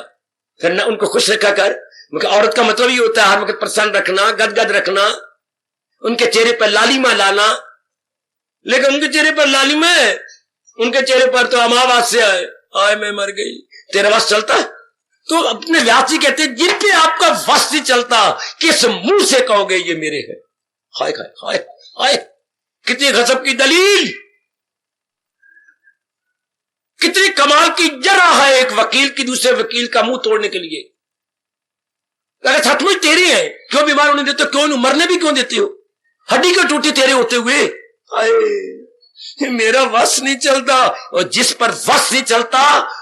फिर ना उनको खुश रखा कर, औरत का मतलब ही होता है हर वक्त प्रसन्न रखना, गदगद रखना, उनके चेहरे पर लालिमा लाना। लेकिन उनके चेहरे पर लालिमा, उनके चेहरे पर तो अमावस्या है, आए मैं मर गई, तेरा वश चलता है? तो अपने व्यास जी कहते हैं जिन पे आपका वश नहीं चलता, किस मुंह से कहोगे ये मेरे हैं? हाय हाय हाय हाय, कितनी गजब की दलील, कितनी कमाल की जरा है एक वकील की दूसरे वकील का मुंह तोड़ने के लिए। अगर सचमुच तेरे हैं, क्यों बीमार होने देते हो? क्यों मरने भी क्यों देते हो? हड्डी क्यों टूटी तेरे होते हुए? हाय मेरा वश नहीं चलता। और जिस पर वश नहीं चलता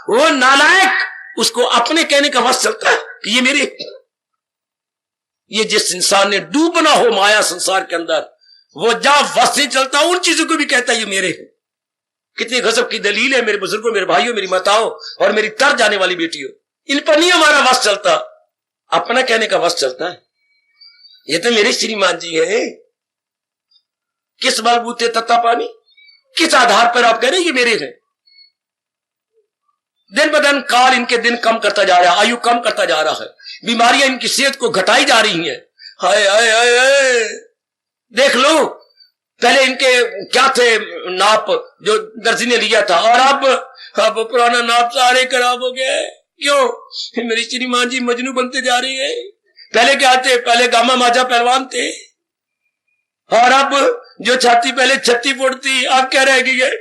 वो नालायक, उसको अपने कहने का वश चलता है कि ये मेरे। ये जिस इंसान ने डूबना हो माया संसार के अंदर, वो जहां वश नहीं चलता उन चीजों को भी कहता है ये मेरे हैं। कितनी गजब की दलील है मेरे बुजुर्गों, मेरे भाइयों, मेरी माताओं और मेरी तर जाने वाली बेटियों। इन पर नहीं हमारा वश चलता, अपना कहने का वश चलता है। ये तो मेरे श्रीमान जी हैं। किस बलबूते तत्ता पानी, किस आधार पर आप कह रहे हैं ये मेरे हैं? दिन ब दिन काल इनके दिन कम करता जा रहा है, आयु कम करता जा रहा है, बीमारियां इनकी सेहत को घटाई जा रही हैं। हाय हाय हाय हाय, देख लो पहले इनके क्या थे नाप जो दर्जी ने लिया था, और अब पुराना नाप सारे खराब हो गए। क्यों? मेरी श्रीमान जी मजनू बनते जा रही है। पहले क्या थे? पहले गामा माजा पहलवान थे, और अब जो छाती पहले 36 फुट थी अब क्या रह गई है?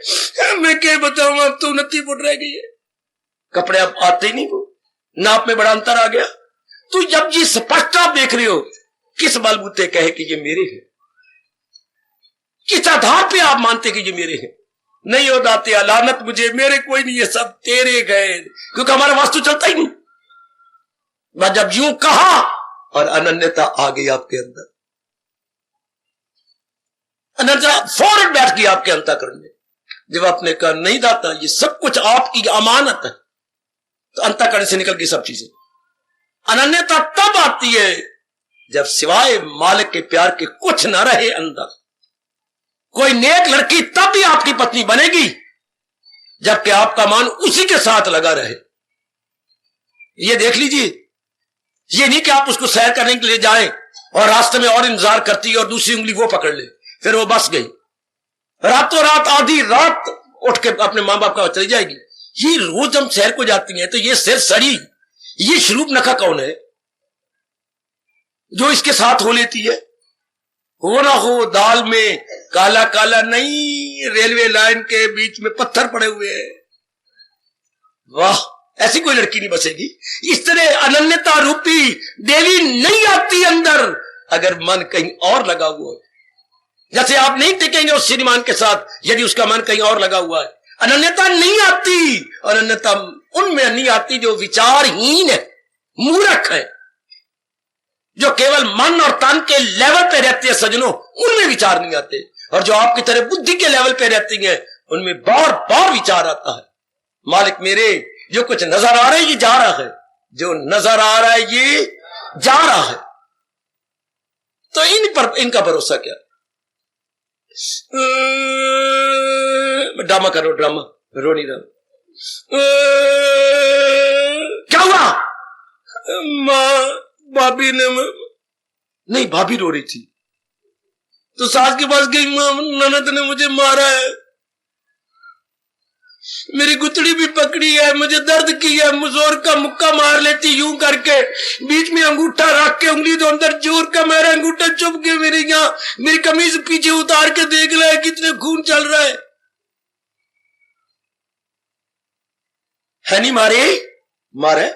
मैं क्या बताऊं, अब तो 29 फुट रह गई है। कपड़े अब आते ही नहीं, वो नाप में बड़ा अंतर आ गया। तो जब ये स्पष्ट आप देख रहे हो, किस बलबूते कहे कि ये मेरे हैं? किस आधार पे आप मानते कि ये मेरे हैं? नहीं हो दाते लानत मुझे, मेरे कोई नहीं, ये सब तेरे गए, क्योंकि हमारा वास्तु चलता ही नहीं। मैं जब यूं कहा और अनन्यता आ गई आपके अंदर, अनन्यता फौरन बैठ गई आपके अंतःकरण में। जब आपने कहा नहीं दाता ये सब कुछ आपकी अमानत है, तो अंतःकरण से निकल गई सब चीजें। अनन्यता तब आती है जब सिवाय मालिक के प्यार के कुछ न रहे अंदर। कोई नेक लड़की तब भी आपकी पत्नी बनेगी जबकि आपका मन उसी के साथ लगा रहे। ये देख लीजिए, ये नहीं कि आप उसको सैर करने के लिए जाएं और रास्ते में और इंतजार करती है और दूसरी उंगली वो पकड़ ले, फिर वो बस गई, रातों रात आधी रात उठ के अपने मां बाप का चली जाएगी। ये रोज हम सैर को जाती हैं तो ये सिर सड़ी, ये शरूप नखा कौन है जो इसके साथ हो लेती है? हो ना हो दाल में काला काला नहीं, रेलवे लाइन के बीच में पत्थर पड़े हुए हैं। वाह, ऐसी कोई लड़की नहीं बसेगी। इस तरह अनन्यता रूपी देवी नहीं आती अंदर अगर मन कहीं और लगा हुआ है। जैसे आप नहीं टिकेंगे उस श्रीमान के साथ यदि उसका मन कहीं और लगा हुआ है। अनन्यता नहीं आती, अनन्यता उनमें नहीं आती जो विचारहीन है, मूर्ख है, जो केवल मन और तन के लेवल पे रहती है सजनों, उनमें विचार नहीं आते। और जो आपकी तरह बुद्धि के लेवल पे रहती हैं उनमें बार बार विचार आता है। मालिक मेरे, जो कुछ नजर आ रहा है ये जा रहा है, जो नजर आ रहा है ये जा रहा है, तो इन पर इनका भरोसा क्या? ड्रामा करो, ड्रामा रो नहीं रहा। क्या हुआ? मां भाभी ने, नहीं भाभी रो रही थी तो सास के पास गई, ननद ने मुझे मारा है, मेरी गुतड़ी भी पकड़ी है, मुझे दर्द की है, जोर का मुक्का मार लेती यूं करके, बीच में अंगूठा रख के उंगली तो अंदर जोर का मेरा अंगूठा चुभ के मेरे यहां, मेरी कमीज पीछे उतार के देख रहा है कितने खून चल रहा है नहीं मारे? मारे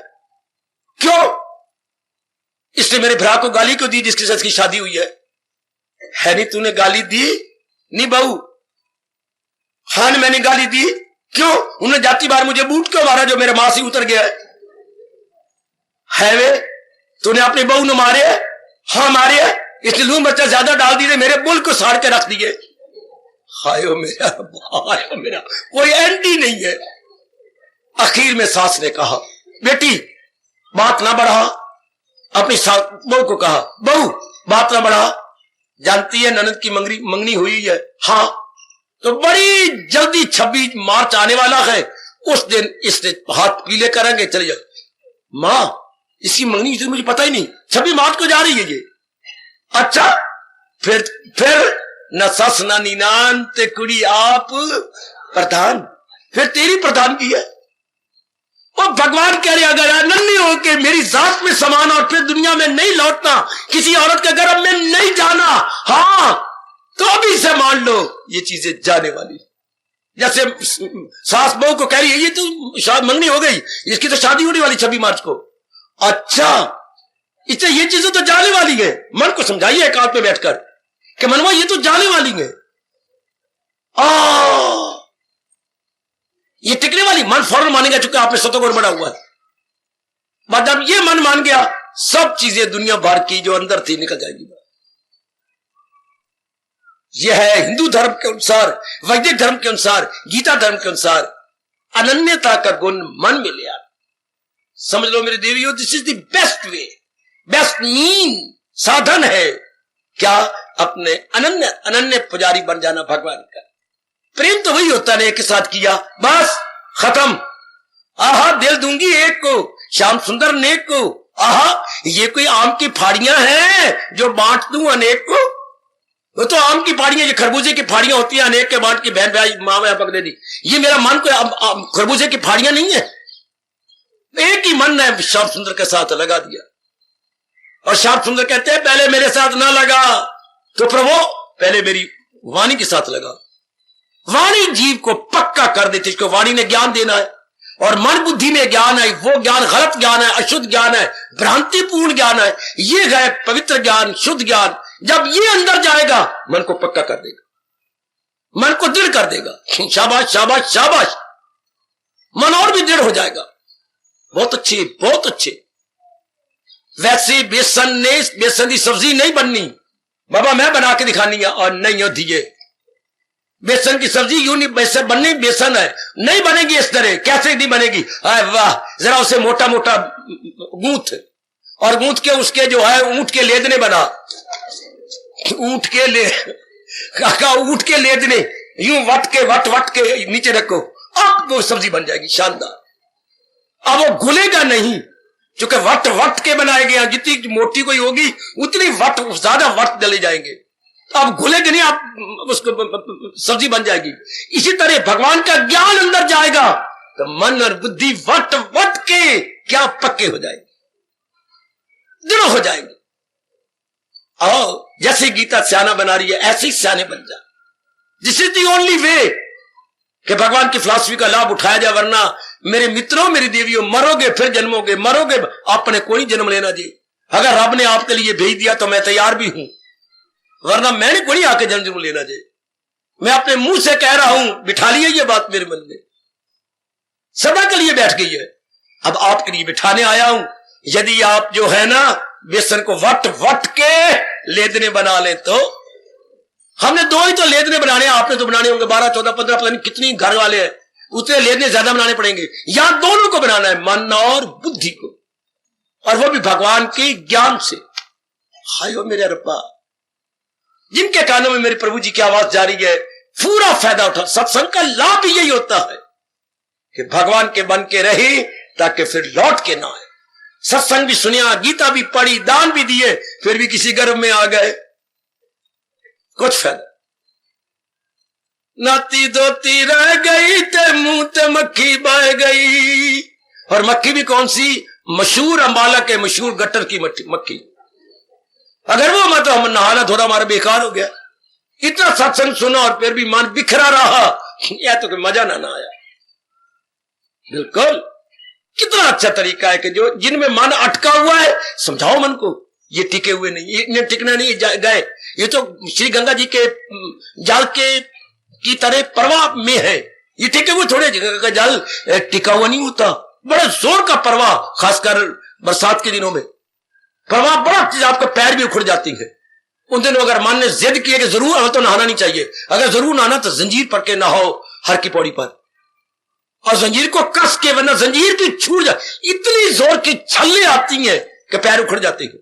क्यों? इसने मेरे भरा को गाली क्यों दी जिसके साथ की शादी हुई है नहीं? तूने गाली दी नहीं बहू? हाँ मैंने गाली दी। क्यों? उन्होंने जाती बार मुझे बूट क्यों मारा जो मेरे मां से उतर गया है वे? तूने अपनी बहू ने मारे? हाँ मारे, इसलिए लूं बच्चा ज्यादा डाल दिए, मेरे बुल को साड़ के रख दिए। हायो मेरा, हायो मेरा, कोई एंटी नहीं है। आखिर में सास ने कहा बेटी बात ना बढ़ा, अपनी बहू को कहा बहू बात ना बढ़ा, जानती है ननद की मंगनी हुई है? हाँ, तो बड़ी जल्दी 26 मार्च आने वाला है, उस दिन इसने हाथ पीले करेंगे, चले जाओ। मां इसकी मंगनी तो मुझे पता ही नहीं, 26 मार्च को जा रही है ये। अच्छा, फिर न सस न नीनान ते कुड़ी आप प्रधान, फिर तेरी प्रधान की है। और भगवान कह रहे अगर नन्ही होके मेरी जात में समाना और फिर दुनिया में नहीं लौटना, किसी औरत के गर्भ में नहीं जाना, हाँ तो अभी से मान लो ये चीजें जाने वाली। जैसे सास बहू को कह रही है ये तो शायद मंगनी हो गई, इसकी तो शादी होने वाली 26 मार्च को। अच्छा, इससे ये चीजें तो जाने वाली है। मन को समझाइए एकांत में बैठकर कि मनवा ये तो जाने वाली है, ये टिकने वाली। मन फौरन मानेगा चूंकि आप में सतोगुण बना हुआ है। मतलब ये मन मान गया, सब चीजें दुनिया भर की जो अंदर थी निकल जाएगी। यह है हिंदू धर्म के अनुसार, वैदिक धर्म के अनुसार, गीता धर्म के अनुसार अनन्यता का गुण मन में ले आना। समझ लो मेरे देवियों, this is the best way, best mean, साधन है क्या? अपने अनन्य पुजारी बन जाना भगवान का। प्रेम तो वही होता है, एक के साथ किया बस खत्म। आहा दिल दूंगी एक को, श्याम सुंदर नेक को। आहा ये कोई आम की फाड़ियां हैं जो बांट दूं अनेक को? वो तो आम की फाड़ियां, ये खरबूजे की फाड़ियां होती है, अनेक के बांट की बहन भाई मां में पक दे दी। ये मेरा मन को खरबूजे की फाड़ियां नहीं है, एक ही मन ने श्याम सुंदर के साथ लगा दिया। और श्याम सुंदर कहते हैं पहले मेरे साथ ना लगा तो प्रभु पहले मेरी वाणी के साथ लगा। वाणी जीव को पक्का कर देती, इसको वाणी ने ज्ञान देना है। और मन बुद्धि में ज्ञान है, वो ज्ञान गलत ज्ञान है, अशुद्ध ज्ञान है, भ्रांतिपूर्ण ज्ञान है। ये है पवित्र ज्ञान, शुद्ध ज्ञान। जब ये अंदर जाएगा मन को पक्का कर देगा, मन को दृढ़ कर देगा। शाबाश शाबाश शाबाश, मन और भी दृढ़ हो जाएगा। बहुत अच्छे, बहुत अच्छे। वैसे बेसन की सब्जी नहीं बननी बाबा, मैं बना के दिखानी है और नहीं हो दिए बेसन की सब्जी यूं नहीं बेसन बननी, बेसन है नहीं बनेगी इस तरह, कैसे नहीं बनेगी? वाह, जरा उसे मोटा मोटा गूंथ, और गूंथ के उसके जो है ऊंट के लेदने बना, ऊंट के लेदने यूं वट के नीचे रखो, अब वो सब्जी बन जाएगी शानदार। अब वो घुलेगा नहीं, क्योंकि वट के बनाए गए, जितनी मोटी कोई होगी उतनी ज्यादा वट डले जाएंगे, अब घुलेगा नहीं, आप उसको सब्जी बन जाएगी। इसी तरह भगवान का ज्ञान अंदर जाएगा तो मन और बुद्धि वट के क्या पक्के हो जाएंगे, दृढ़ हो जाएंगे। और जैसे गीता सियाना बना रही है, ऐसे ही सियाने बन जा। This is the only way कि भगवान की फिलॉसफी का लाभ उठाया जाए, वरना मेरे मित्रों, मेरी देवियों, मरोगे फिर जन्मोगे, मरोगे, आपने कोई जन्म लेना जी। अगर रब ने आपके लिए भेज दिया तो मैं तैयार भी हूं, वरना मैंने कोई आके जन्म लेना जी। मैं अपने मुंह से कह रहा हूं, बिठा लिया ये बात मेरे मन में, सदा के लिए बैठ गई है। अब आपके लिए बिठाने आया हूं। यदि आप जो है ना बेसन को वट के लेदने बना लें, तो हमने दो ही तो लेदने बनाने, आपने तो बनाने होंगे 12, 14, 15, पता नहीं कितनी घर वाले हैं, उतने लेदने ज्यादा बनाने पड़ेंगे। यहां दोनों को बनाना है, मन और बुद्धि को, और वो भी भगवान के ज्ञान से। हाय हो मेरे रब्बा, जिनके कानों में मेरे प्रभु जी की आवाज जा रही है, पूरा फायदा उठा। सत्संग का लाभ यही होता है कि भगवान के बन के रहे, ताकि फिर लौट के ना आए। सत्संग भी सुनिया, गीता भी पढ़ी, दान भी दिए, फिर भी किसी गर्भ में आ गए, कुछ फायदा। नाती दोती रह गई ते मुंह ते मक्खी बह गई, और मक्खी भी कौन सी? मशहूर अंबाला के मशहूर गटर की मक्खी। अगर वो मत हम नहाना थोड़ा हमारा बेकार हो गया। इतना सत्संग सुना और फिर भी मन बिखरा रहा, या तो कोई मजा ना आया। बिल्कुल, कितना अच्छा तरीका है कि जो जिनमें मन अटका हुआ है, समझाओ मन को, ये टिके हुए नहीं, ये टिकना नहीं गए, ये तो श्री गंगा जी के जल के की तरह प्रवाह में है, ये टिके हुए थोड़े। जगह का जल टिका हुआ नहीं होता, बड़े जोर का प्रवाह, खासकर बरसात के दिनों में प्रवाह बड़ा चीज, आपका पैर भी उखड़ जाती है। उन दिनों अगर मन ने जिद किया कि जरूर हमें तो नहाना नहीं चाहिए, अगर जरूर नहाना तो जंजीर पड़ के नहाओ हर की पौड़ी पर, और जंजीर को कस के, वरना जंजीर की छूट जाए, इतनी जोर की छल्ले आती हैं कि पैर उखड़ जाते हैं।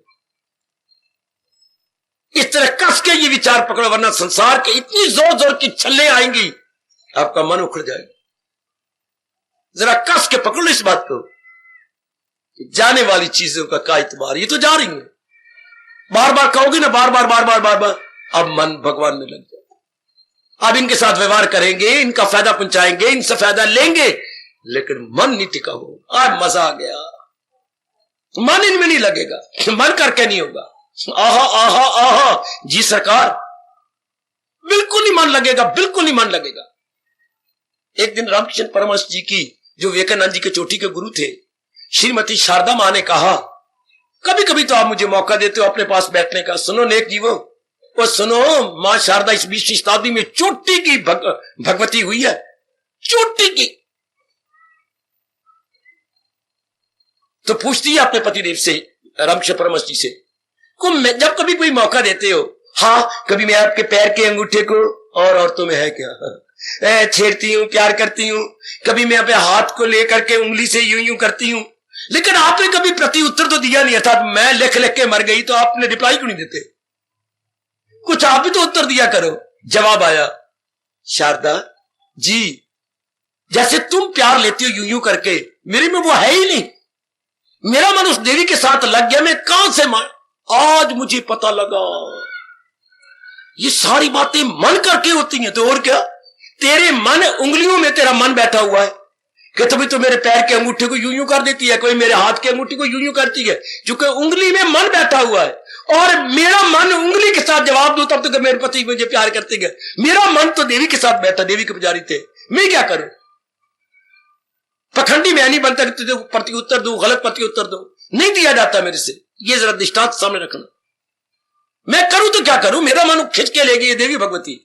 इस तरह कस के ये विचार पकड़ो, वरना संसार के इतनी जोर जोर की छल्ले आएंगी, आपका मन उखड़ जाएगा। जरा कस के पकड़ो इस बात को, जाने वाली चीजों का क्या इतबार, ये तो जा रही है। बार बार कहोगे ना, बार बार, अब मन भगवान में लग जाए। अब इनके साथ व्यवहार करेंगे, इनका फायदा पहुंचाएंगे, इनसे फायदा लेंगे, लेकिन मन नहीं टिका होगा। आज मजा आ गया, मन इनमें नहीं लगेगा, मन करके नहीं होगा। आहा आहा आहा, जी सरकार, बिल्कुल नहीं मन लगेगा, बिल्कुल नहीं मन लगेगा। एक दिन रामकृष्ण परमहंस जी की, जो विवेकानंद जी के चोटी के गुरु थे, श्रीमती शारदा मां ने कहा, कभी कभी तो आप मुझे मौका देते हो अपने पास बैठने का। सुनो नेक जीवो, वो सुनो, मां शारदा इस 20वीं शताब्दी में चोटी की भगवती हुई है, चोटी की। तो पूछती है अपने पतिदेव से, रामकृष्ण परमहंस जी से, जब कभी कोई मौका देते हो, हाँ कभी मैं आपके पैर के अंगूठे को, और औरतों में है क्या, छेड़ती हूं, प्यार करती हूं, कभी मैं अपने हाथ को लेकर के उंगली से यूं यूं करती हूं, लेकिन आपने कभी प्रति उत्तर तो दिया नहीं। अर्थात मैं लिख लिख के मर गई तो आपने रिप्लाई क्यों नहीं देते, कुछ आप भी तो उत्तर दिया करो। जवाब आया, शारदा जी, जैसे तुम प्यार लेती हो यूं यूं करके, मेरे में वो है ही नहीं। मेरा मन उस देवी के साथ लग गया, मैं कहां से आज मुझे पता लगा ये सारी बातें मन करके होती हैं। तो और क्या, तेरे मन उंगलियों में तेरा मन बैठा हुआ है कि तभी तो मेरे पैर के अंगूठे को यूं यूं कर देती है, कोई मेरे हाथ के अंगूठे को यूं यूं करती है, क्योंकि उंगली में मन बैठा हुआ है। और मेरा मन उंगली के साथ जवाब दो तब तक तो मेरे पति मुझे प्यार करते गए। मेरा मन तो देवी के साथ बैठा, देवी के पुजारी थे, मैं क्या करूं? पखंडी मैं नहीं बनता कि तुझे प्रति उत्तर दो, गलत प्रति उत्तर दो, नहीं दिया जाता मेरे से। ये जरा दृष्टांत सामने रखना। मैं करूं तो क्या करूं, मेरा मन खिंच के ले गई देवी भगवती।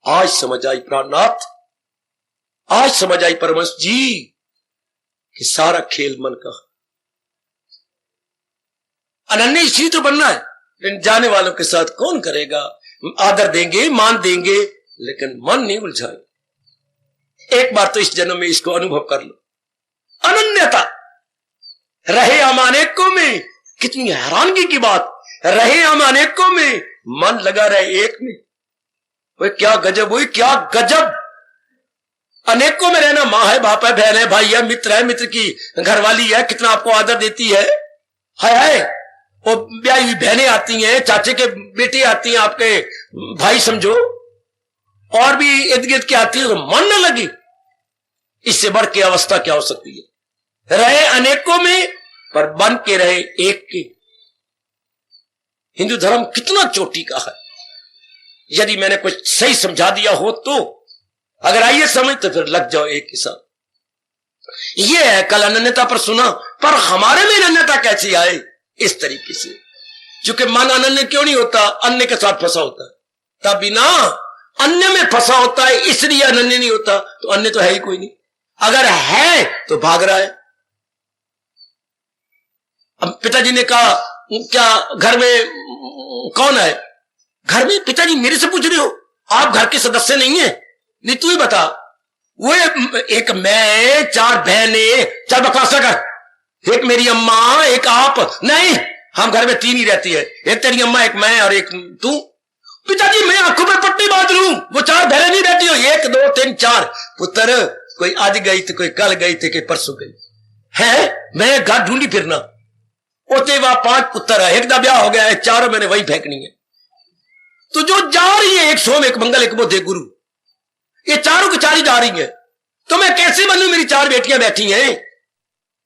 आज समझ आई प्राणनाथ, आज समझ आई परमहंस जी कि सारा खेल मन का। अनन्य श्री तो बनना है, लेकिन जाने वालों के साथ कौन करेगा? आदर देंगे, मान देंगे, लेकिन मन नहीं उलझाए। एक बार तो इस जन्म में इसको अनुभव कर लो। अनन्यता रहे हम अनेकों में, कितनी हैरानगी की बात, रहे हम अनेकों में मन लगा रहे एक में। वो क्या गजब हुई, क्या गजब। अनेकों में रहना, माँ है, बाप है, बहन है, भाई है, मित्र की घरवाली है, कितना आपको आदर देती है। वो ब्याही हुई बहनें आती हैं, चाचे के बेटे आती हैं, आपके भाई समझो, और भी इर्द गिर्द की आती है, तो मन न लगी। इससे बढ़ के अवस्था क्या हो सकती है। रहे अनेकों में पर बन के रहे एक के। हिंदू धर्म कितना चोटी का है। यदि मैंने कुछ सही समझा दिया हो तो अगर आइए समझ तो फिर लग जाओ एक के साथ। ये है कल अनन्यता पर सुना, पर हमारे में अनन्यता कैसी आए इस तरीके से। क्योंकि मन अनन्य क्यों नहीं होता, अन्य के साथ फंसा होता है, तभी ना अन्य में फंसा होता है, इसलिए अनन्य नहीं होता। तो अन्य तो है ही कोई नहीं, अगर है तो भाग रहा है। अब पिताजी ने कहा क्या घर में कौन है? घर में पिताजी मेरे से पूछ रहे हो, आप घर के सदस्य नहीं है? नहीं तू ही बता। वो एक मैं, 4 बहनें, 4 बकवासा कर, एक मेरी अम्मा, एक आप। नहीं, हम घर में 3 ही रहती है, एक तेरी अम्मा, एक मैं और एक तू। पिताजी मैं आंखों में पट्टी बांध लूं, वो 4 बहनें नहीं रहती हो, 1 2 3 4 पुत्र। कोई आज गई थी, कोई कल गई थी, कोई परसों गई है। मैं घर ढूंढी फिरना, ओते वहां 5 पुत्र है, एक का ब्याह हो गया है, 4 मैंने वही फेंकनी है। तो जो जा रही है, एक सोम, एक मंगल, एक बुध, एक गुरु, ये 4 की 4 ही जा रही है। तो मैं कैसे बनूं, मेरी 4 बेटियां बैठी हैं।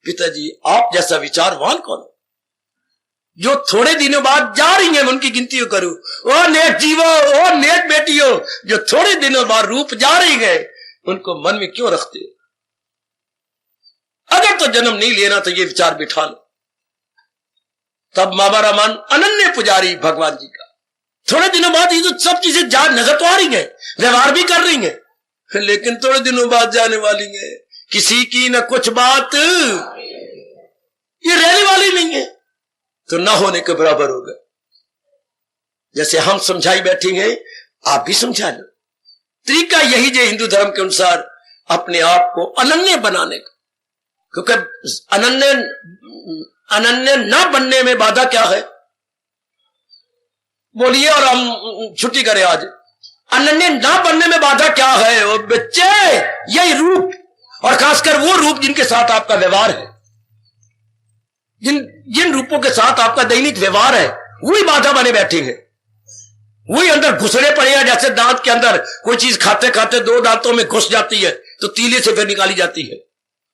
पिताजी आप जैसा विचारवान कौन, जो थोड़े दिनों बाद जा रही हैं, उनकी गिनती करूं। ओ नेक जीवो, ओ नेक बेटियों, जो थोड़े दिनों बाद रूप जा रही है, उनको मन में क्यों रखते हो? अगर तो जन्म नहीं लेना तो ये विचार बिठा लो। तब हमारा मन अनन्य पुजारी भगवान जी का। थोड़े दिनों बाद ये तो सब चीजें जा नजर तो आ रही हैं, व्यवहार भी कर रही हैं, लेकिन थोड़े दिनों बाद जाने वाली है। किसी की न कुछ बात ये रहने वाली नहीं है, तो ना होने के बराबर होगा। जैसे हम समझाई बैठेंगे, आप भी समझा लो। तरीका यही जो हिंदू धर्म के अनुसार अपने आप को अनन्य बनाने का। क्योंकि अनन्य न बनने में बाधा क्या है, बोलिए, और हम छुट्टी करें आज। अनन्य न बनने में बाधा क्या है? वो बच्चे, यही रूप, और खासकर वो रूप जिनके साथ आपका व्यवहार है, जिन रूपों के साथ आपका दैनिक व्यवहार है, वही बाधा बने बैठे हैं, वही अंदर घुसने पड़े हैं। जैसे दांत के अंदर कोई चीज खाते खाते 2 दांतों में घुस जाती है तो तीले से फिर निकाली जाती है।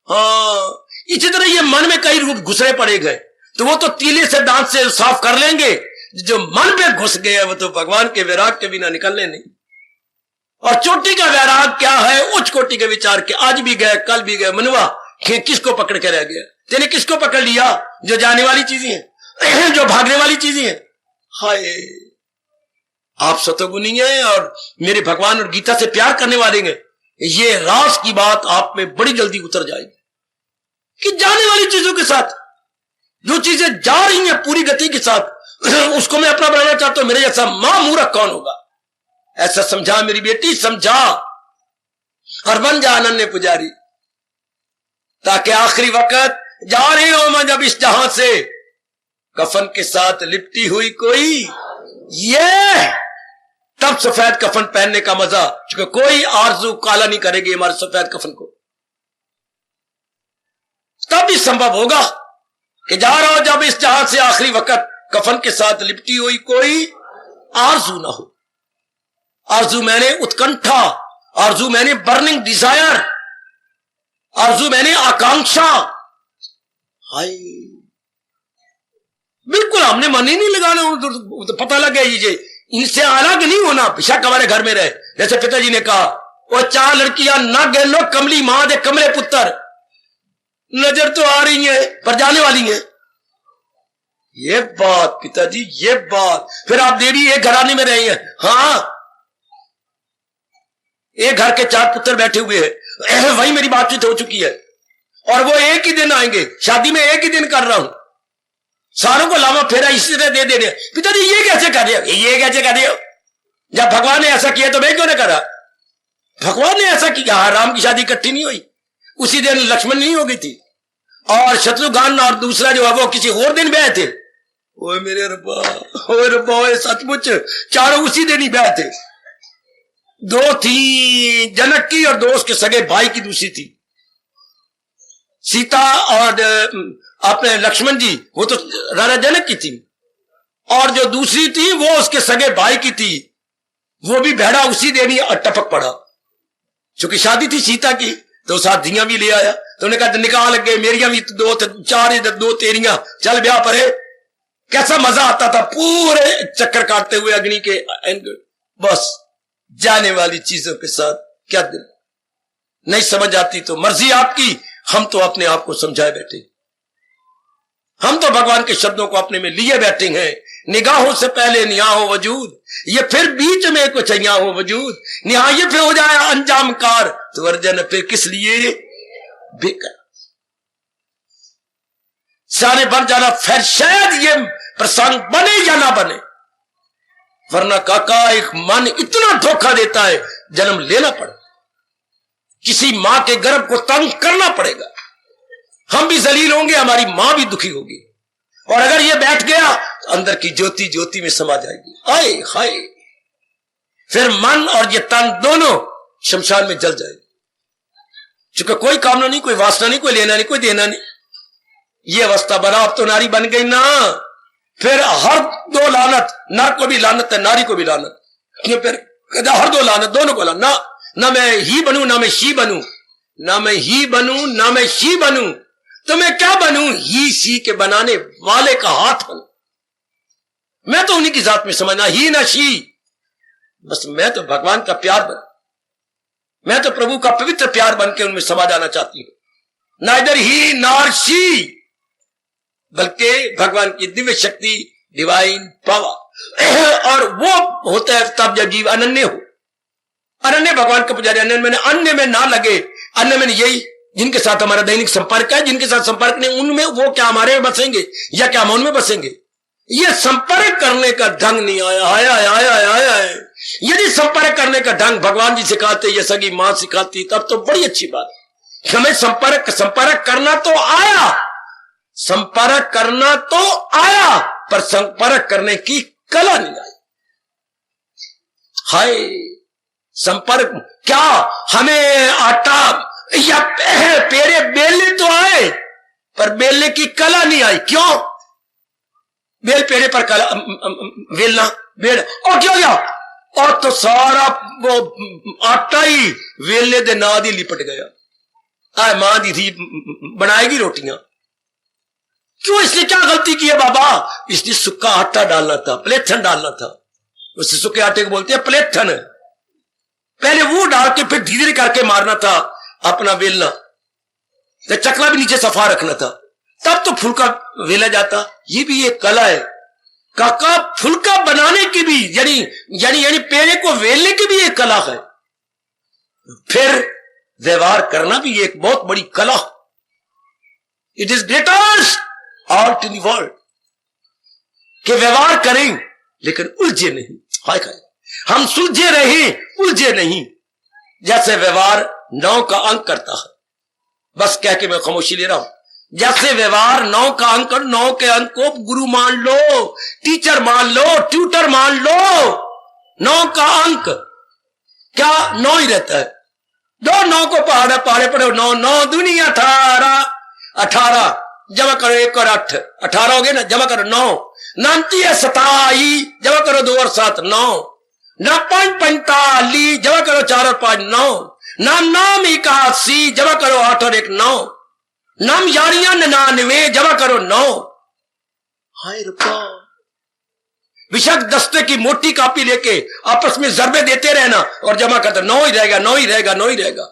हाँ, इसी तरह ये मन में कई रूप घुसने पड़े गए, तो वो तो तीले से दांत से साफ कर लेंगे। जो मन में घुस गए वो तो भगवान के वैराग के बिना निकलने नहीं। और चोटी का वैराग क्या है? उच्च कोटि के विचार के। आज भी गए, कल भी गए, मनवा किसको पकड़ के रह गया? तेने किसको पकड़ लिया? जो जाने वाली चीजें हैं, जो भागने वाली चीजें हैं। हाय, आप सतोगुनी हैं और मेरे भगवान और गीता से प्यार करने वाले हैं। ये रास की बात आप में बड़ी जल्दी उतर जाएगी कि जाने वाली चीजों के साथ जो चीजें जा रही हैं पूरी गति के साथ, उसको मैं अपना बनाना चाहता हूं। मेरे जैसा मां मूर्ख कौन होगा? ऐसा समझा मेरी बेटी, समझा, और बन जा अनन्य पुजारी, ताकि आखिरी वक्त जा रही हो मैं जब इस जहां से, कफन के साथ लिपटी हुई कोई, ये तब सफेद कफन पहनने का मजा, क्योंकि कोई आरजू काला नहीं करेगी हमारे सफेद कफन को। तब भी संभव होगा कि जा रहा हो जब इस जहां से आखिरी वक्त, कफन के साथ लिपटी हुई कोई आरजू ना हो। आरजू मैंने उत्कंठा, आरजू मैंने बर्निंग डिजायर, आरजू मैंने आकांक्षा। हाय, बिल्कुल हमने मन ही नहीं लगाना, तो पता लग गया ये इनसे अलग नहीं होना, बेशक हमारे घर में रहे। जैसे पिताजी ने कहा, वो 4 लड़कियां ना गेलो कमली मां दे कमले पुत्र, नजर तो आ रही है पर जाने वाली है। ये बात पिताजी, ये बात। फिर आप देवी एक घराने में रही हैं, हाँ, एक घर के 4 पुत्र बैठे हुए हैं, वही मेरी बातचीत हो चुकी है, और वो एक ही दिन आएंगे। शादी में एक ही दिन कर रहा हूं, सारों को लावा फेरा इसी तरह दे देने। पिताजी ये कैसे कर रहे हो, ये कैसे कर रहे हो? जब भगवान ने ऐसा किया तो मैं क्यों ना करा? भगवान ने ऐसा किया। राम की शादी इकट्ठी नहीं हुई, उसी दिन लक्ष्मण नहीं हो गई थी, और शत्रुघ्न और दूसरा जो है वो किसी और दिन ब्याह थे। ओए मेरे रब्बा, ओए रब्बा, ओए सचमुच चारों उसी दिन ही ब्याह थे। दो थी, जनक की और दो उसके सगे भाई की दूसरी थी। सीता और अपने लक्ष्मण जी वो तो राजा जनक की थी, और जो दूसरी थी वो उसके सगे भाई की थी। वो भी भेड़ा उसी दिन ही टपक पड़ा। चूंकि शादी थी सीता की तो साथ धियां भी ले आया। तो उन्होंने कहा निकाह लग गए, मेरियां भी दो, चार इधर दो तेरियां, चल ब्याह परे। कैसा मजा आता था पूरे चक्कर काटते हुए अग्नि के। बस जाने वाली चीजों के साथ क्या दिल नहीं समझ आती तो मर्जी आपकी। हम तो अपने आप को समझाए बैठे, हम तो भगवान के शब्दों को अपने में लिए बैठे हैं। निगाहों से पहले निहा हो वजूद, ये फिर बीच में कुछ अया हो वजूद, निहाये पे हो जाए अंजाम कार, तो अर्जन फिर किस लिए बेकार। सारे बन जाना, फिर शायद ये प्रसंग बने या ना बने, वरना काका एक मन इतना धोखा देता है जन्म लेना पड़े, किसी मां के गर्भ को तंग करना पड़ेगा। हम भी जलील होंगे, हमारी मां भी दुखी होगी, और अगर ये बैठ गया तो अंदर की ज्योति ज्योति में समा जाएगी। आए हाय, फिर मन और ये तन दोनों शमशान में जल जाएगी। चूंकि कोई कामना नहीं, कोई वासना नहीं, कोई लेना नहीं, कोई देना नहीं। ये अवस्था बना, अब तो नारी बन गई ना, फिर हर दो लानत, नर को भी लानत है, नारी को भी लानत। फिर हर दो लानत, दोनों को लानत। ना मैं ही बनूं ना मैं शी बनूं, ना मैं ही बनूं ना मैं शी बनूं, तो मैं क्या बनूं? ही शी के बनाने वाले का हाथ बनूं। मैं तो उन्हीं की जात में समझना, ही ना शी, बस मैं तो भगवान का प्यार बन, मैं तो प्रभु का पवित्र प्यार बन के उनमें समा जाना चाहती हूं। ना इधर ही नार शी, बल्कि भगवान की दिव्य शक्ति, डिवाइन पावर। और वो होता है तब जब जीव अनन्य हो। अनन्य भगवान का पुजारी, अन्य में ना लगे। अन्य में यही जिनके साथ हमारा दैनिक संपर्क है, जिनके साथ संपर्क नहीं उनमें, वो क्या हमारे में बसेंगे या क्या हम उनमें बसेंगे? ये संपर्क करने का ढंग नहीं आया। यदि संपर्क करने का ढंग भगवान जी सिखाते, ये सगी मां सिखाती, तब तो बड़ी अच्छी बात। हमें संपर्क करना तो आया, संपर्क करना तो आया, पर संपर्क करने की कला नहीं आई। हाय, संपर्क क्या, हमें आटा या पेड़े बेलने तो आए, पर बेलने की कला नहीं आई। क्यों? बेल पेड़े पर कला, बेलना बेल, और क्या गया? और तो सारा वो आटा ही वेलने दे नाद ही लिपट गया। आए मां दी थी बनाएगी रोटियां, क्यों? इसने क्या गलती की है बाबा? इसने सूखा आटा डालना था, प्लेथन डालना था। उस सूखे आटे को बोलते हैं प्लेथन। पहले वो डाल के फिर धीरे करके मारना था अपना वेलना, तो चकला भी नीचे सफा रखना था, तब तो फुलका वेला जाता। ये भी एक कला है काका, फुलका बनाने की भी, यानी पेड़े को वेलने की भी एक कला है। फिर व्यवहार करना भी एक बहुत बड़ी कला। It is greatest art in the world कि व्यवहार करें लेकिन उलझे नहीं। हाय हाय, हम सुलझे रहे, उलझे नहीं। जैसे व्यवहार 9 का अंक करता है, बस कह के मैं खामोशी ले रहा हूं। जैसे व्यवहार 9 का अंक, 9 के अंक को गुरु मान लो, टीचर मान लो, ट्यूटर मान लो। 9 का अंक क्या 9 ही रहता है। 9 को पहाड़े पढ़ो, 9 दुनिया 18 जमा करो 1 और 8, 18 हो गए ना, जमा करो 9। 9 है 27, जमा करो 2 और 7 9। ना 5 45, जमा करो 4 और 5 9। नाम 81, जमा करो 8 और 1 9। नाम 99, जमा करो 9। हाय रुपा, विषक दस्ते की मोटी कापी लेके आपस में जरबे देते रहना और जमा कर दो, 9 ही रहेगा, 9 ही रहेगा, 9 ही रहेगा।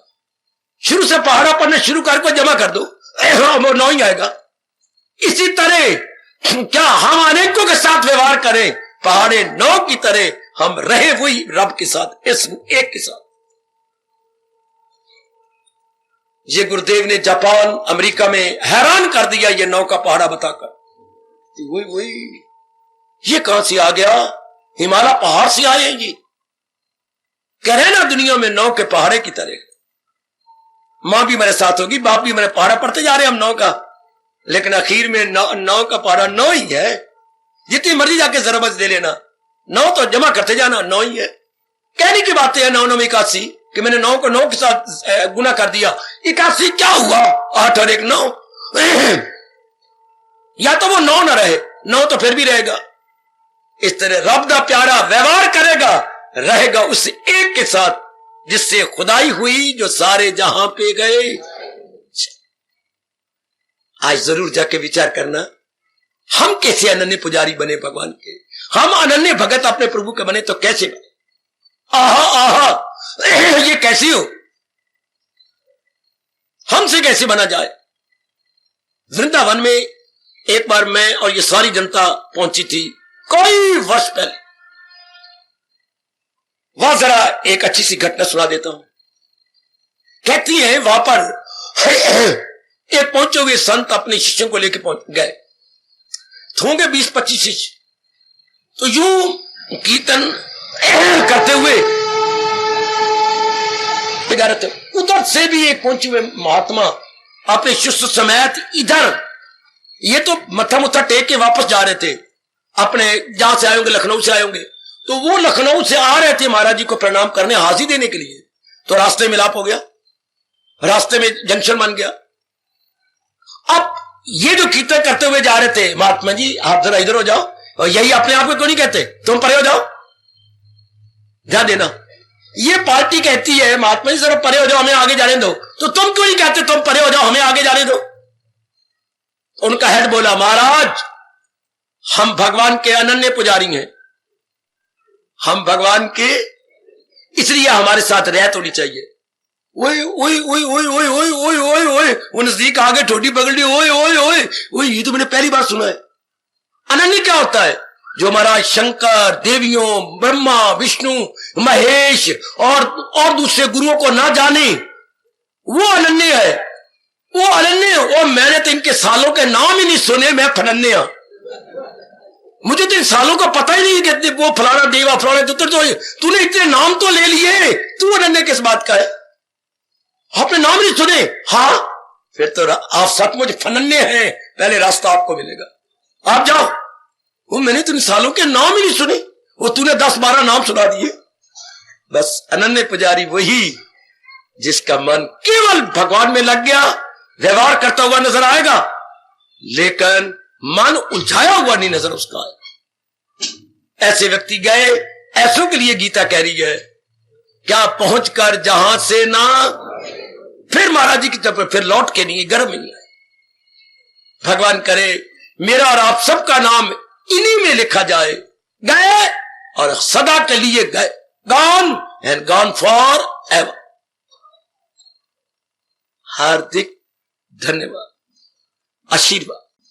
शुरू से पहाड़ा पढ़ना शुरू करके जमा कर दो, 9 ही आएगा। इसी तरह क्या हम अनेकों के साथ व्यवहार करें, पहाड़े 9 की तरह हम रहे हुई रब के साथ, इस एक के साथ। ये गुरुदेव ने जापान अमेरिका में हैरान कर दिया ये 9 का पहाड़ा बताकर। वही ये कहां से आ गया? हिमालय पहाड़ से आए ये। कह रहे ना दुनिया में 9 के पहाड़े की तरह, मां भी मेरे साथ होगी, बाप भी मेरे पहाड़ा पढ़ते जा रहे हैं हम 9 का, लेकिन आखिर में 9 का पहाड़ा 9 ही है। जितनी मर्जी जाके जरबत दे लेना, 9 तो जमा करते जाना, 9 ही है। कहने की बातें है 9 9 81 कि मैंने 9 को 9 के साथ गुना कर दिया, 81 क्या हुआ, 8 और 1 9। या तो वो 9 ना रहे, 9 तो फिर भी रहेगा। इस तरह रब दा प्यारा व्यवहार करेगा, रहेगा उस एक के साथ जिससे खुदाई हुई, जो सारे जहां पे गए। आज जरूर जाके विचार करना, हम कैसे अनन्य पुजारी बने भगवान के, हम अनन्य भगत अपने प्रभु के बने तो कैसे बने। आहा आहा, ये कैसी हो, हमसे कैसे बना जाए। वृंदावन में एक बार मैं और ये सारी जनता पहुंची थी कई वर्ष पहले। वहां जरा एक अच्छी सी घटना सुना देता हूं। कहती है वहां पर एक पहुंचे हुए संत अपने शिष्यों को लेकर पहुंच गए, होंगे 20-25 शिष्य। तो यूं कीर्तन करते हुए उधर से भी एक पहुंचे हुए महात्मा अपने शिष्य समेत इधर, ये तो मत्था मुत्था टेक के वापस जा रहे थे, अपने जहां से आए होंगे, लखनऊ से आए होंगे, तो वो लखनऊ से आ रहे थे महाराज जी को प्रणाम करने, हाजिरी देने के लिए। तो रास्ते में मिलाप हो गया, रास्ते में जंक्शन बन गया। अब ये जो कीर्तन करते हुए जा रहे थे, महात्मा जी आप जरा इधर हो जाओ, और यही अपने आप को क्यों नहीं कहते, तुम परे हो जाओ, जा देना। ये पार्टी कहती है महात्मा जी जरा परे हो जाओ, हमें आगे जाने दो, तो तुम क्यों नहीं कहते तुम परे हो जाओ, हमें आगे जाने दो। उनका हेड बोला, महाराज हम भगवान के अनन्य पुजारी हैं, हम भगवान के, इसलिए हमारे साथ रहत होनी चाहिए। ओए ओए ओए ओए ओए ओए ओए ओए ओए, वो नजदीक आगे ठोडी पकड़ ली, ओए ओए ओए ओए, ये तो मैंने पहली बार सुना है। अनन्य क्या होता है? जो महाराज शंकर, देवियों, ब्रह्मा, विष्णु, महेश और दूसरे गुरुओं को ना जाने, वो अनन्य है, वो अनन्य। और मैंने तो इनके सालों के नाम ही नहीं सुने, मैं फनन्य, मुझे तो इन सालों का पता ही नहीं कि वो फलाना देवा फलाना, तो तूने इतने नाम तो ले लिए, तू अनन्य किस बात का है? आपने नाम नहीं सुने? हाँ, फिर तो आप सचमुच फनन्य हैं, पहले रास्ता आपको मिलेगा, आप जाओ। वो मैंने तो इन सालों के नाम ही नहीं सुने, वो तूने 10-12 नाम सुना दिए। बस अनन्य पुजारी वही जिसका मन केवल भगवान में लग गया, व्यवहार करता हुआ नजर आएगा, लेकिन मन उलझाया हुआ नहीं नजर उसका आए। ऐसे व्यक्ति गए, ऐसों के लिए गीता कह रही है, क्या पहुंचकर जहां से ना, फिर महाराज जी की तरफ फिर लौट के नहीं, गर्भ में नहीं आए। भगवान करे मेरा और आप सबका नाम इन्हीं में लिखा जाए। गए और सदा के लिए गए, gone and gone forever. हार्दिक धन्यवाद, आशीर्वाद।